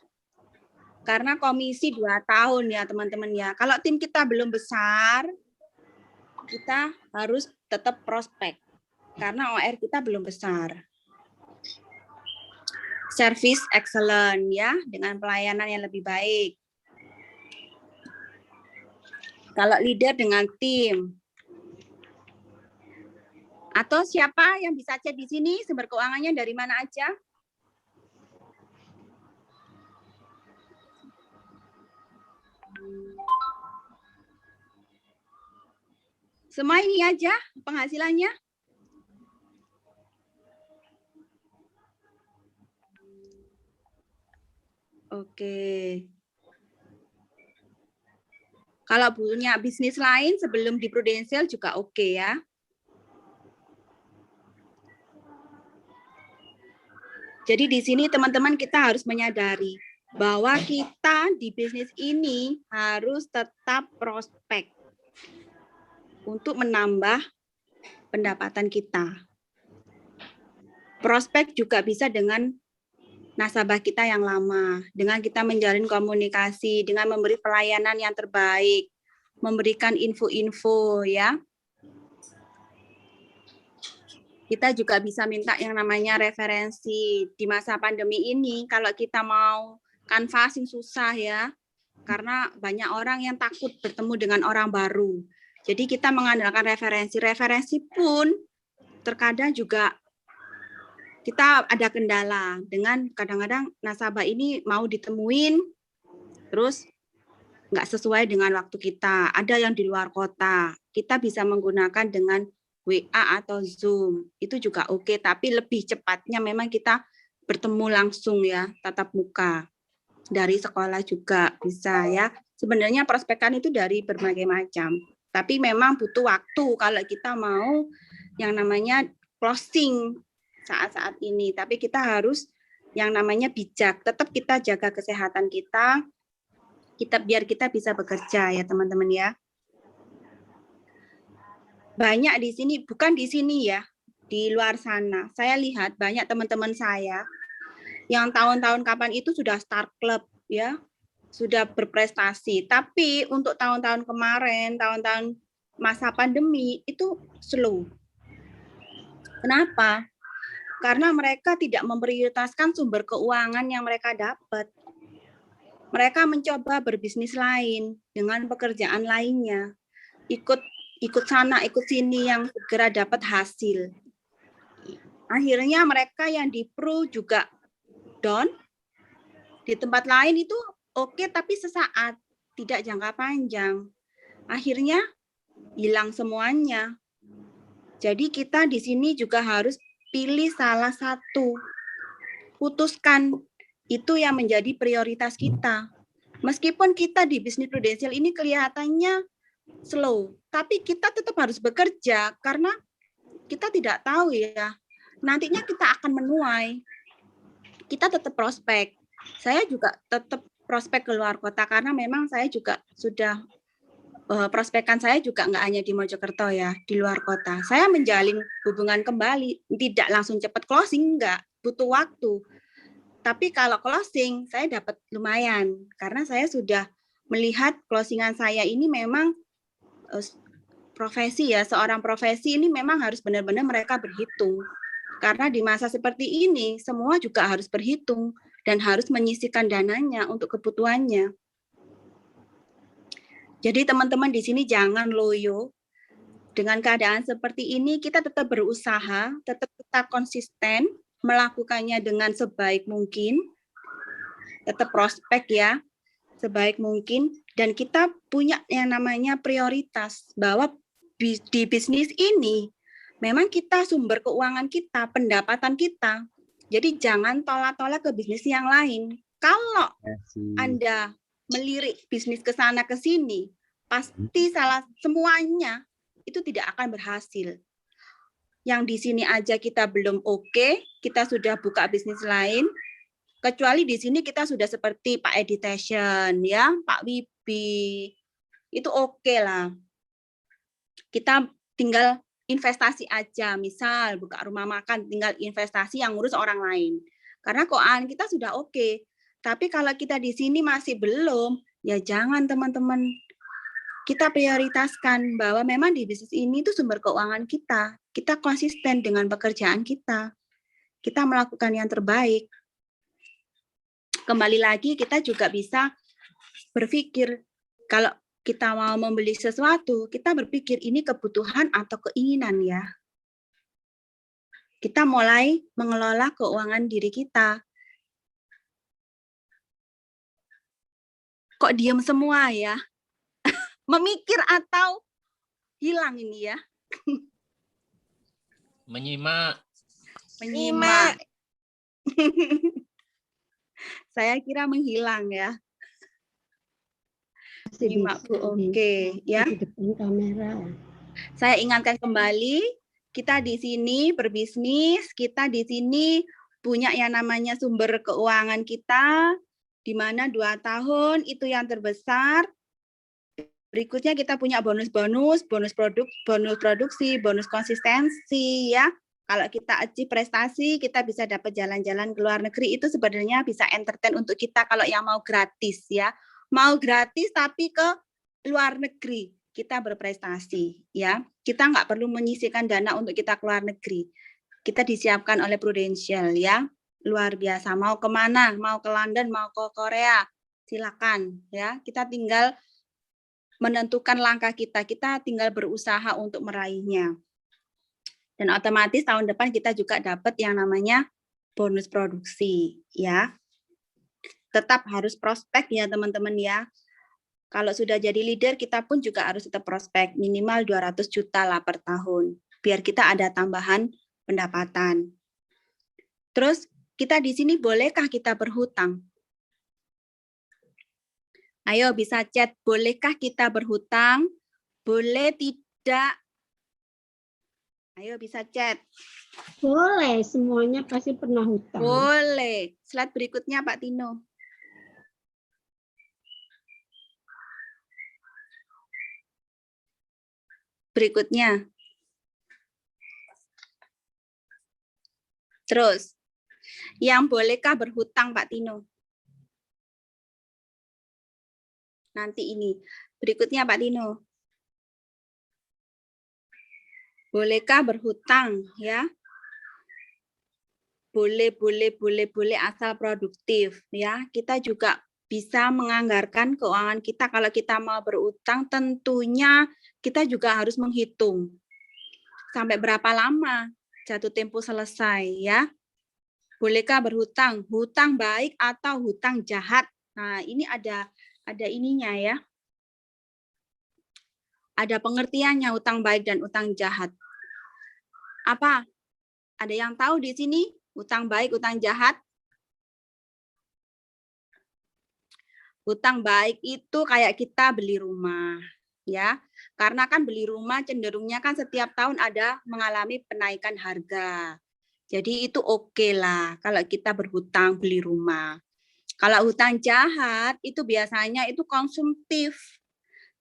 [SPEAKER 3] Karena komisi 2 tahun ya teman-teman ya. Kalau tim kita belum besar, kita harus tetap prospek. Karena OR kita belum besar. Service excellent ya, dengan pelayanan yang lebih baik. Kalau leader dengan tim. Atau siapa yang bisa cek di sini sumber keuangannya dari mana aja? Semua ini aja penghasilannya. Oke. Kalau punya bisnis lain sebelum di Prudential juga oke ya. Jadi di sini teman-teman kita harus menyadari bahwa kita di bisnis ini harus tetap prospek untuk menambah pendapatan kita. Prospek juga bisa dengan nasabah kita yang lama, dengan kita menjalin komunikasi, dengan memberi pelayanan yang terbaik, memberikan info-info ya. Kita juga bisa minta yang namanya referensi. Di masa pandemi ini, kalau kita mau canvassing susah ya, karena banyak orang yang takut bertemu dengan orang baru. Jadi kita mengandalkan referensi. Referensi pun terkadang juga kita ada kendala dengan kadang-kadang nasabah ini mau ditemuin, terus nggak sesuai dengan waktu kita. Ada yang di luar kota. Kita bisa menggunakan dengan WA atau Zoom. Itu juga oke, tapi lebih cepatnya memang kita bertemu langsung ya, tatap muka. Dari sekolah juga bisa ya. Sebenarnya prospekan itu dari berbagai macam. Tapi memang butuh waktu kalau kita mau yang namanya closing saat-saat ini. Tapi kita harus yang namanya bijak. Tetap kita jaga kesehatan kita biar kita bisa bekerja ya teman-teman ya. Banyak di sini, bukan di sini ya, di luar sana. Saya lihat banyak teman-teman saya yang tahun-tahun kapan itu sudah start club ya, sudah berprestasi. Tapi untuk tahun-tahun kemarin, tahun-tahun masa pandemi itu slow. Kenapa? Karena mereka tidak memprioritaskan sumber keuangan yang mereka dapat. Mereka mencoba berbisnis lain dengan pekerjaan lainnya. Ikut sana, ikut sini yang segera dapat hasil. Akhirnya mereka yang di Pro juga down. Di tempat lain itu oke tapi sesaat, tidak jangka panjang. Akhirnya hilang semuanya. Jadi kita di sini juga harus pilih salah satu. Putuskan itu yang menjadi prioritas kita. Meskipun kita di bisnis prudensial ini kelihatannya slow, tapi kita tetap harus bekerja karena kita tidak tahu ya, nantinya kita akan menuai. Kita tetap prospek. Saya juga tetap prospek ke luar kota karena memang saya juga sudah prospekan saya juga nggak hanya di Mojokerto ya, di luar kota. Saya menjalin hubungan kembali, tidak langsung cepat closing, nggak, butuh waktu. Tapi kalau closing, saya dapat lumayan, karena saya sudah melihat closingan saya ini memang profesi ya, seorang profesi ini memang harus benar-benar mereka berhitung. Karena di masa seperti ini, semua juga harus berhitung dan harus menyisihkan dananya untuk kebutuhannya. Jadi teman-teman di sini jangan loyo. Dengan keadaan seperti ini kita tetap berusaha, tetap kita konsisten, melakukannya dengan sebaik mungkin, tetap prospek ya, sebaik mungkin, dan kita punya yang namanya prioritas, bahwa di bisnis ini memang kita sumber keuangan kita, pendapatan kita. Jadi jangan tolak-tolak ke bisnis yang lain. Kalau Anda melirik bisnis ke sana ke sini, pasti salah semuanya itu tidak akan berhasil. Yang di sini aja kita belum oke, kita sudah buka bisnis lain, kecuali di sini kita sudah seperti Pak Editation ya, Pak Wibi, itu oke lah. Kita tinggal investasi aja, misal buka rumah makan, tinggal investasi yang ngurus orang lain. Karena keuangan kita sudah oke. Tapi kalau kita di sini masih belum, ya jangan teman-teman. Kita prioritaskan bahwa memang di bisnis ini itu sumber keuangan kita. Kita konsisten dengan pekerjaan kita. Kita melakukan yang terbaik. Kembali lagi kita juga bisa berpikir, kalau kita mau membeli sesuatu, kita berpikir ini kebutuhan atau keinginan ya. Kita mulai mengelola keuangan diri kita. Kok diam semua ya? Memikir atau hilang ini ya?
[SPEAKER 7] Menyimak.
[SPEAKER 3] Menyimak. Saya kira menghilang ya. Menyimak Bu, oke ya.
[SPEAKER 1] Di depan kamera.
[SPEAKER 3] Saya ingatkan kembali, kita di sini berbisnis, kita di sini punya yang namanya sumber keuangan kita, di mana 2 tahun itu yang terbesar. Berikutnya kita punya bonus-bonus, bonus produksi, bonus konsistensi ya. Kalau kita achieve prestasi, kita bisa dapat jalan-jalan ke luar negeri, itu sebenarnya bisa entertain untuk kita kalau yang mau gratis ya. Mau gratis tapi ke luar negeri, kita berprestasi ya. Kita nggak perlu menyisihkan dana untuk kita ke luar negeri. Kita disiapkan oleh Prudential ya. Luar biasa, mau kemana, mau ke London, mau ke Korea, silakan ya. Kita tinggal menentukan langkah kita tinggal berusaha untuk meraihnya. Dan otomatis tahun depan kita juga dapat yang namanya bonus produksi ya. Tetap harus prospek ya teman-teman ya. Kalau sudah jadi leader, kita pun juga harus tetap prospek, minimal 200 juta lah per tahun, biar kita ada tambahan pendapatan. Terus kita di sini bolehkah kita berhutang? Ayo bisa chat, bolehkah kita berhutang? Boleh tidak? Ayo bisa chat.
[SPEAKER 1] Boleh, semuanya pasti pernah hutang.
[SPEAKER 3] Boleh. Slide berikutnya Pak Tino. Berikutnya. Terus, yang bolehkah berhutang Pak Tino? Nanti ini. Berikutnya Pak Tino. Bolehkah berhutang ya? Boleh asal produktif ya. Kita juga bisa menganggarkan keuangan kita. Kalau kita mau berutang, tentunya kita juga harus menghitung sampai berapa lama jatuh tempo selesai ya. Bolehkah berhutang? Hutang baik atau hutang jahat? Nah, ini ada ininya ya. Ada pengertiannya utang baik dan utang jahat. Apa? Ada yang tahu di sini utang baik, utang jahat? Utang baik itu kayak kita beli rumah, ya. Karena kan beli rumah cenderungnya kan setiap tahun ada mengalami penaikan harga. Jadi itu oke lah kalau kita berhutang beli rumah. Kalau hutang jahat itu biasanya itu konsumtif.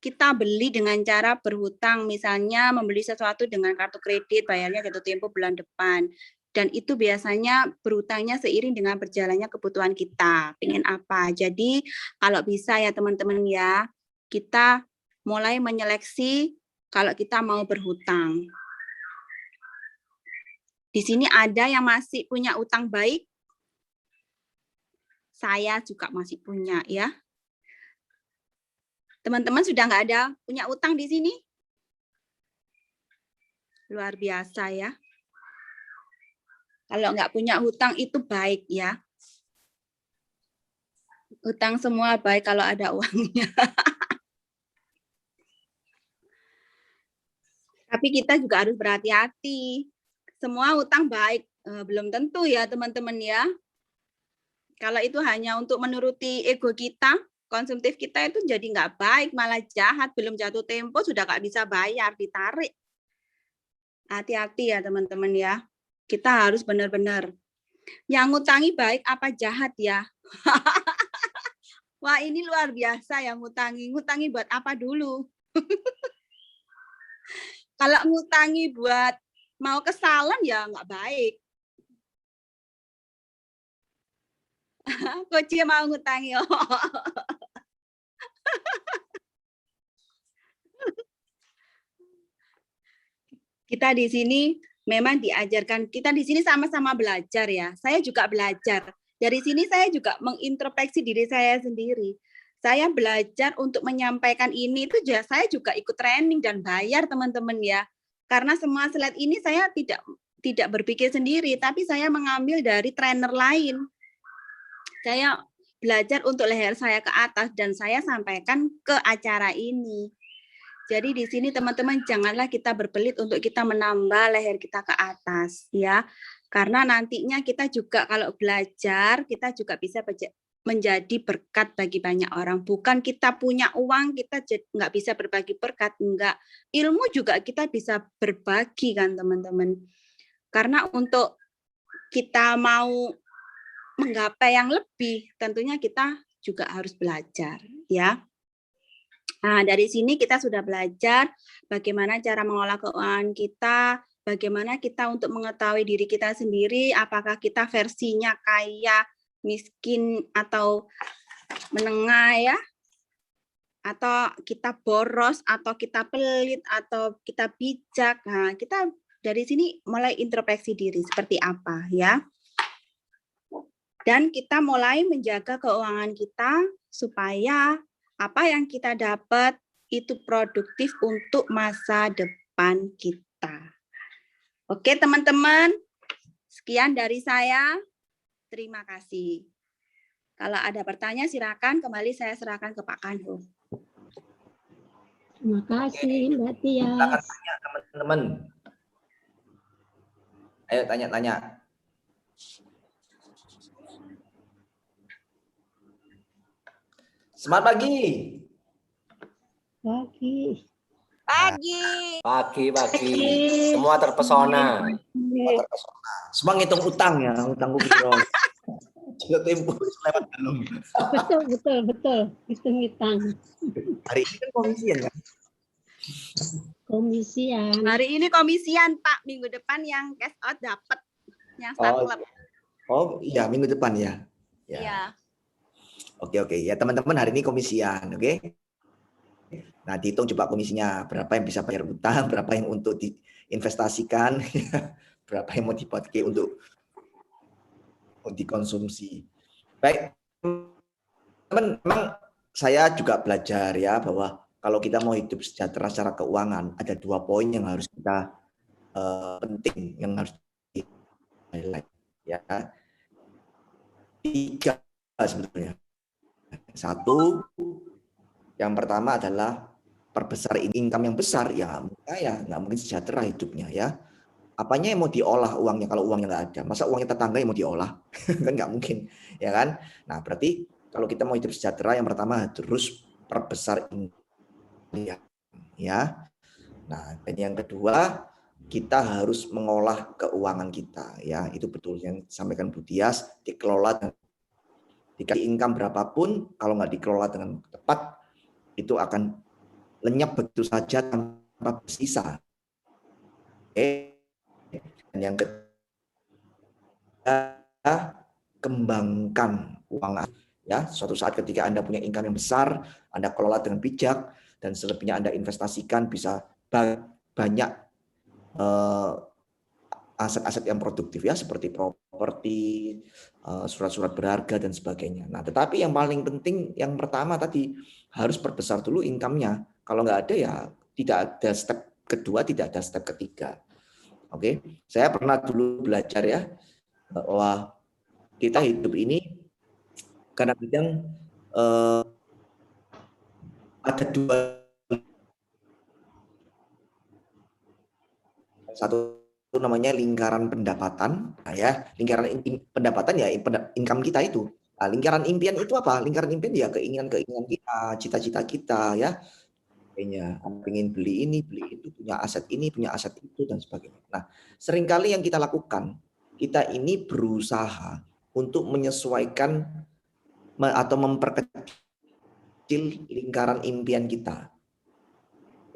[SPEAKER 3] Kita beli dengan cara berhutang, misalnya membeli sesuatu dengan kartu kredit, bayarnya jatuh tempo bulan depan. Dan itu biasanya berhutangnya seiring dengan berjalannya kebutuhan kita. Pengen apa? Jadi kalau bisa ya teman-teman ya, kita mulai menyeleksi kalau kita mau berhutang. Di sini ada yang masih punya utang baik. Saya juga masih punya ya. Teman-teman sudah nggak ada punya utang di sini? Luar biasa ya. Kalau nggak punya hutang itu baik ya. Hutang semua baik kalau ada uangnya. Tapi kita juga harus berhati-hati. Semua hutang baik. Belum tentu ya teman-teman ya. Kalau itu hanya untuk menuruti ego kita, konsumtif kita itu jadi nggak baik, malah jahat. Belum jatuh tempo sudah nggak bisa bayar, ditarik. Hati-hati ya teman-teman ya. Kita harus benar-benar. Yang ngutangi baik apa jahat ya? Wah ini luar biasa yang ngutangi. Ngutangi buat apa dulu? Kalau ngutangi buat mau ke salon ya nggak baik. Coach mau ngutangi. Kita di sini memang diajarkan, kita di sini sama-sama belajar ya. Saya juga belajar. Dari sini saya juga mengintrospeksi diri saya sendiri. Saya belajar untuk menyampaikan ini itu saya juga ikut training dan bayar teman-teman ya. Karena semua slide ini saya tidak berpikir sendiri, tapi saya mengambil dari trainer lain. Saya belajar untuk leher saya ke atas dan saya sampaikan ke acara ini. Jadi di sini teman-teman janganlah kita berbelit untuk kita menambah leher kita ke atas ya. Karena nantinya kita juga kalau belajar kita juga bisa menjadi berkat bagi banyak orang. Bukan kita punya uang kita nggak bisa berbagi berkat, enggak. Ilmu juga kita bisa berbagi kan teman-teman. Karena untuk kita mau menggapai yang lebih tentunya kita juga harus belajar ya. Nah, dari sini kita sudah belajar bagaimana cara mengolah keuangan kita, bagaimana kita untuk mengetahui diri kita sendiri, apakah kita versinya kaya, miskin, atau menengah ya, atau kita boros, atau kita pelit, atau kita bijak. Nah, kita dari sini mulai introspeksi diri seperti apa ya. Dan kita mulai menjaga keuangan kita supaya apa yang kita dapat itu produktif untuk masa depan kita. Oke teman-teman, sekian dari saya. Terima kasih. Kalau ada pertanyaan silakan, kembali saya serahkan ke Pak Kanhu.
[SPEAKER 1] Terima kasih Mbak Tia.
[SPEAKER 2] Silakan tanya teman-teman. Ayo tanya-tanya. Semangat pagi.
[SPEAKER 1] Pagi.
[SPEAKER 7] Pagi. Semua terpesona.
[SPEAKER 2] Semua ngitung utang ya, utang biro. Jatuh tempo lewat belum.
[SPEAKER 1] Betul. Hitung utang.
[SPEAKER 2] Hari ini kan komisian kan?
[SPEAKER 1] Komisian.
[SPEAKER 3] Hari ini komisian Pak, minggu depan yang cash out dapat yang start club.
[SPEAKER 2] Oh iya minggu depan ya.
[SPEAKER 3] Iya.
[SPEAKER 2] Oke ya teman-teman hari ini komisian, oke? Nah dihitung coba komisinya berapa yang bisa bayar utang, berapa yang untuk diinvestasikan, berapa yang mau dipakai untuk dikonsumsi. Baik, teman, memang saya juga belajar ya bahwa kalau kita mau hidup sejahtera secara keuangan ada 2 poin yang harus kita penting yang harus di highlight ya. 3 sebetulnya. Satu, yang pertama adalah perbesar income yang besar, ya nggak mungkin sejahtera hidupnya ya. Apanya yang mau diolah uangnya kalau uangnya nggak ada? Masa uangnya tetangga yang mau diolah? Kan nggak mungkin, ya kan? Nah, berarti kalau kita mau hidup sejahtera, yang pertama harus perbesar income, ya. Nah, dan yang kedua, kita harus mengolah keuangan kita, ya. Itu betul yang disampaikan Bu Tias, dikelola dengan dikasih income berapapun, kalau nggak dikelola dengan tepat, itu akan lenyap begitu saja tanpa bersisa. Oke. Dan yang ketiga, kembangkan uang, ya. Suatu saat ketika Anda punya income yang besar, Anda kelola dengan bijak, dan selebihnya Anda investasikan, bisa banyak aset-aset yang produktif ya, seperti properti, surat-surat berharga dan sebagainya. Nah, tetapi yang paling penting yang pertama tadi harus perbesar dulu income-nya. Kalau nggak ada ya tidak ada step kedua, tidak ada step ketiga. Oke, saya pernah dulu belajar ya bahwa kita hidup ini kadang-kadang ada dua, satu itu namanya lingkaran pendapatan, nah ya, lingkaran pendapatan ya income kita itu. Nah, lingkaran impian itu apa? Lingkaran impian ya keinginan-keinginan kita, cita-cita kita ya. Kayaknya pengen beli ini, beli itu, punya aset ini, punya aset itu dan sebagainya. Nah, seringkali yang kita lakukan, kita ini berusaha untuk menyesuaikan atau memperkecil lingkaran impian kita.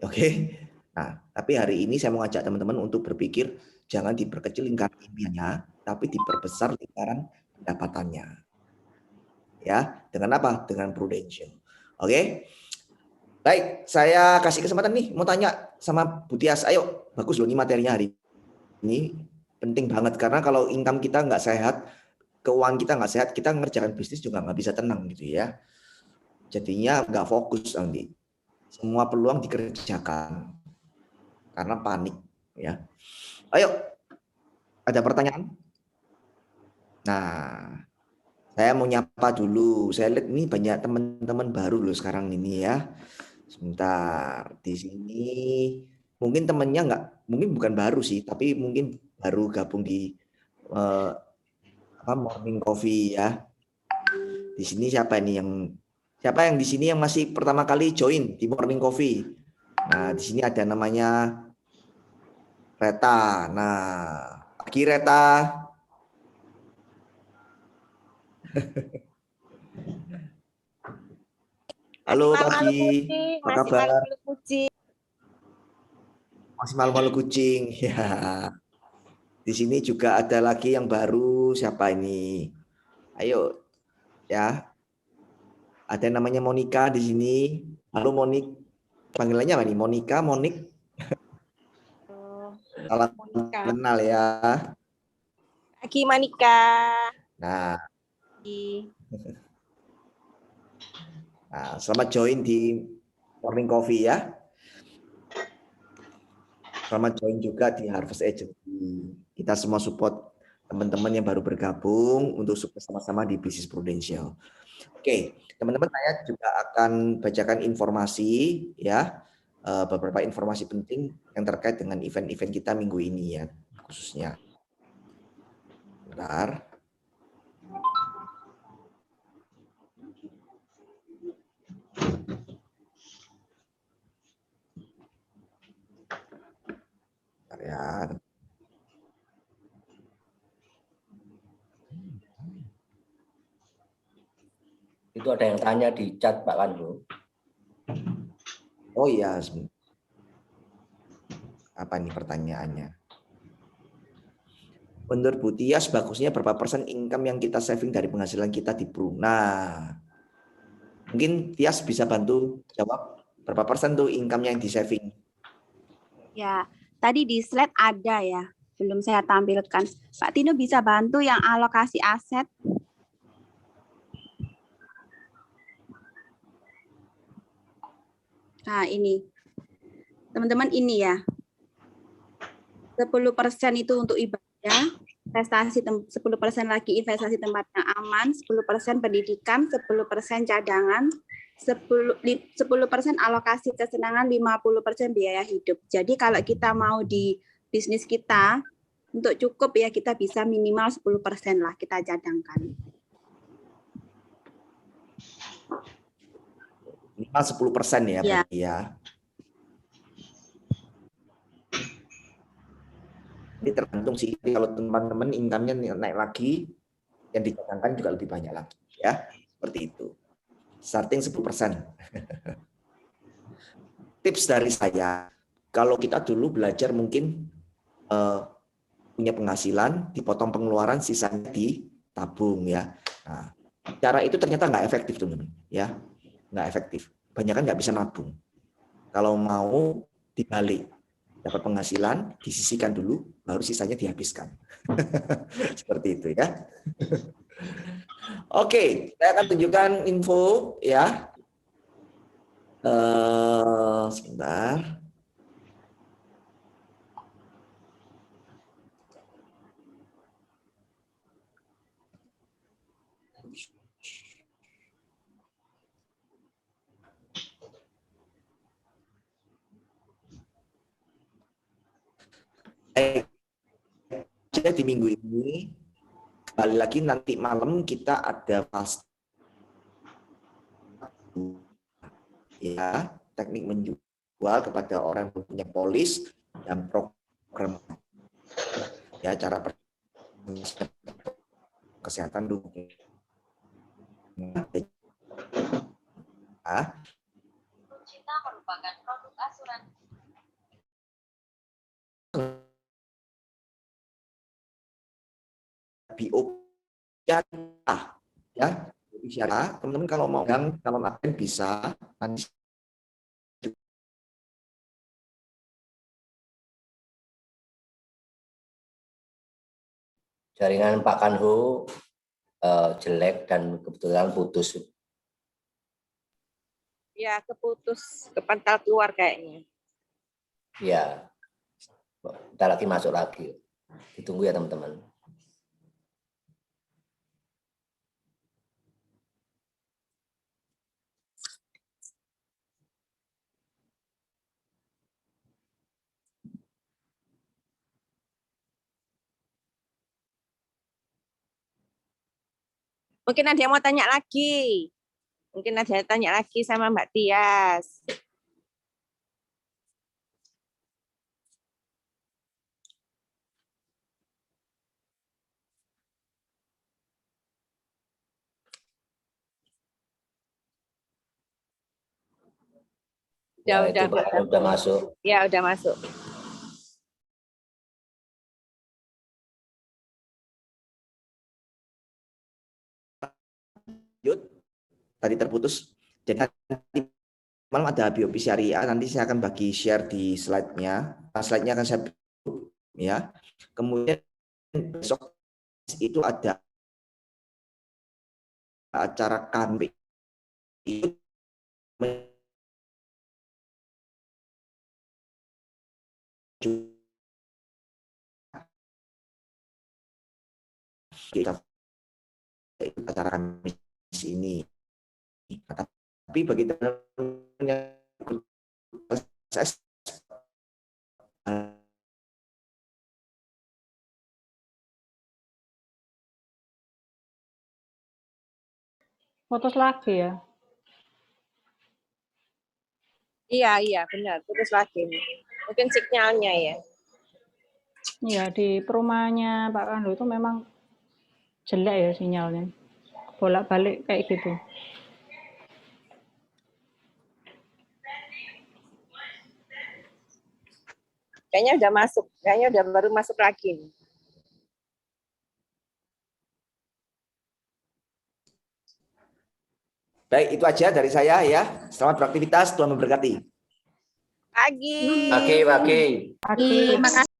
[SPEAKER 2] Oke. Nah, tapi hari ini saya mau ngajak teman-teman untuk berpikir jangan diperkecil lingkaran impiannya, tapi diperbesar lingkaran pendapatannya. Ya, dengan apa? Dengan prudential. Oke. Baik, saya kasih kesempatan nih mau tanya sama Bu Tias. Ayo, bagus loh ini materinya hari ini penting banget karena kalau income kita nggak sehat, keuangan kita nggak sehat, kita ngerjakan bisnis juga nggak bisa tenang gitu ya. Jadinya nggak fokus nanti. Semua peluang dikerjakan karena panik ya. Ayo, ada pertanyaan? Nah, saya mau nyapa dulu. Saya lihat ini banyak teman-teman baru loh sekarang ini ya. Sebentar, di sini mungkin temannya mungkin bukan baru sih, tapi mungkin baru gabung di Morning Coffee ya. Di sini siapa yang di sini yang masih pertama kali join di Morning Coffee? Nah, di sini ada namanya Reta. Nah, pagi Reta. Halo pagi, apa kabar? Masih malu-malu kucing. Ya. Di sini juga ada lagi yang baru, siapa ini? Ayo, ya. Ada yang namanya Monica di sini. Halo Monik. Panggilannya apa nih? Monica, Monik. Salam kenal ya.
[SPEAKER 4] Pagi Monica.
[SPEAKER 2] Nah, selamat join di Morning Coffee ya. Selamat join juga di Harvest Agency. Kita semua support teman-teman yang baru bergabung untuk sukses sama-sama di bisnis Prudential. Oke, teman-teman, saya juga akan bacakan informasi ya, beberapa informasi penting yang terkait dengan event-event kita minggu ini ya, khususnya. Bentar. Bentar ya.
[SPEAKER 7] Itu ada yang tanya di chat Pak Pandu.
[SPEAKER 2] Oh iya, apa nih pertanyaannya? Menurut Bu Tias, bagusnya berapa persen income yang kita saving dari penghasilan kita di Pru? Nah, mungkin Tias bisa bantu jawab berapa persen tuh income yang di saving?
[SPEAKER 3] Ya, tadi di slide ada ya, belum saya tampilkan. Pak Tino bisa bantu yang alokasi aset. Nah, ini. Teman-teman ini ya. 10% itu untuk ibadah, 10% lagi investasi tempat yang aman, 10% pendidikan, 10% cadangan, 10% alokasi kesenangan, 50% biaya hidup. Jadi kalau kita mau di bisnis kita untuk cukup ya kita bisa minimal 10% lah kita cadangkan.
[SPEAKER 2] Minimal 10% ya,
[SPEAKER 3] Ya.
[SPEAKER 2] Berarti ya. Ini tergantung sih, kalau teman-teman income-nya naik lagi, yang dicadangkan juga lebih banyak lagi, ya. Seperti itu. Starting 10%. Tips dari saya, kalau kita dulu belajar mungkin punya penghasilan, dipotong pengeluaran, sisanya ditabung ya. Nah, cara itu ternyata nggak efektif teman-teman, ya, nggak efektif. Banyak kan nggak bisa nabung. Kalau mau dibalik, dapat penghasilan, disisihkan dulu, baru sisanya dihabiskan. Seperti itu ya. Oke, saya akan tunjukkan info ya. Sebentar. Di minggu ini, kembali lagi nanti malam kita ada fast ya, teknik menjual kepada orang yang punya polis dan program ya, cara kesehatan dukung
[SPEAKER 8] Cita merupakan produk asuransi.
[SPEAKER 2] BO ya, bicara teman-teman kalau mau yang calon agen bisa nanti
[SPEAKER 7] Jaringan Pak Kanhu jelek dan kebetulan putus.
[SPEAKER 4] Ya, keputus, kepantal keluar kayaknya.
[SPEAKER 7] Ya, kita lagi masuk lagi. Ditunggu ya teman-teman.
[SPEAKER 4] Mungkin ada yang mau tanya lagi. Mungkin ada yang tanya lagi sama Mbak Tias.
[SPEAKER 7] Ya, itu Pak udah masuk.
[SPEAKER 4] Ya, udah masuk.
[SPEAKER 2] tadi terputus. Jadi nanti malam ada BOP Syariah, nanti saya akan bagi share di slide-nya. Slide-nya akan saya ya. Kemudian besok itu ada acara KMB itu kita acara kami ini. Tapi bagi teman-teman yang
[SPEAKER 9] putus lagi ya?
[SPEAKER 4] Iya, benar. Putus lagi. Mungkin sinyalnya ya.
[SPEAKER 9] Iya, di perumahannya Pak Kandu itu memang jelek ya sinyalnya. Bolak-balik kayak gitu.
[SPEAKER 4] Kayaknya udah masuk. Kayaknya udah baru masuk lagi.
[SPEAKER 2] Baik, itu aja dari saya ya. Selamat beraktivitas, Tuhan memberkati.
[SPEAKER 4] Pagi.
[SPEAKER 7] Pagi.
[SPEAKER 3] Terima kasih.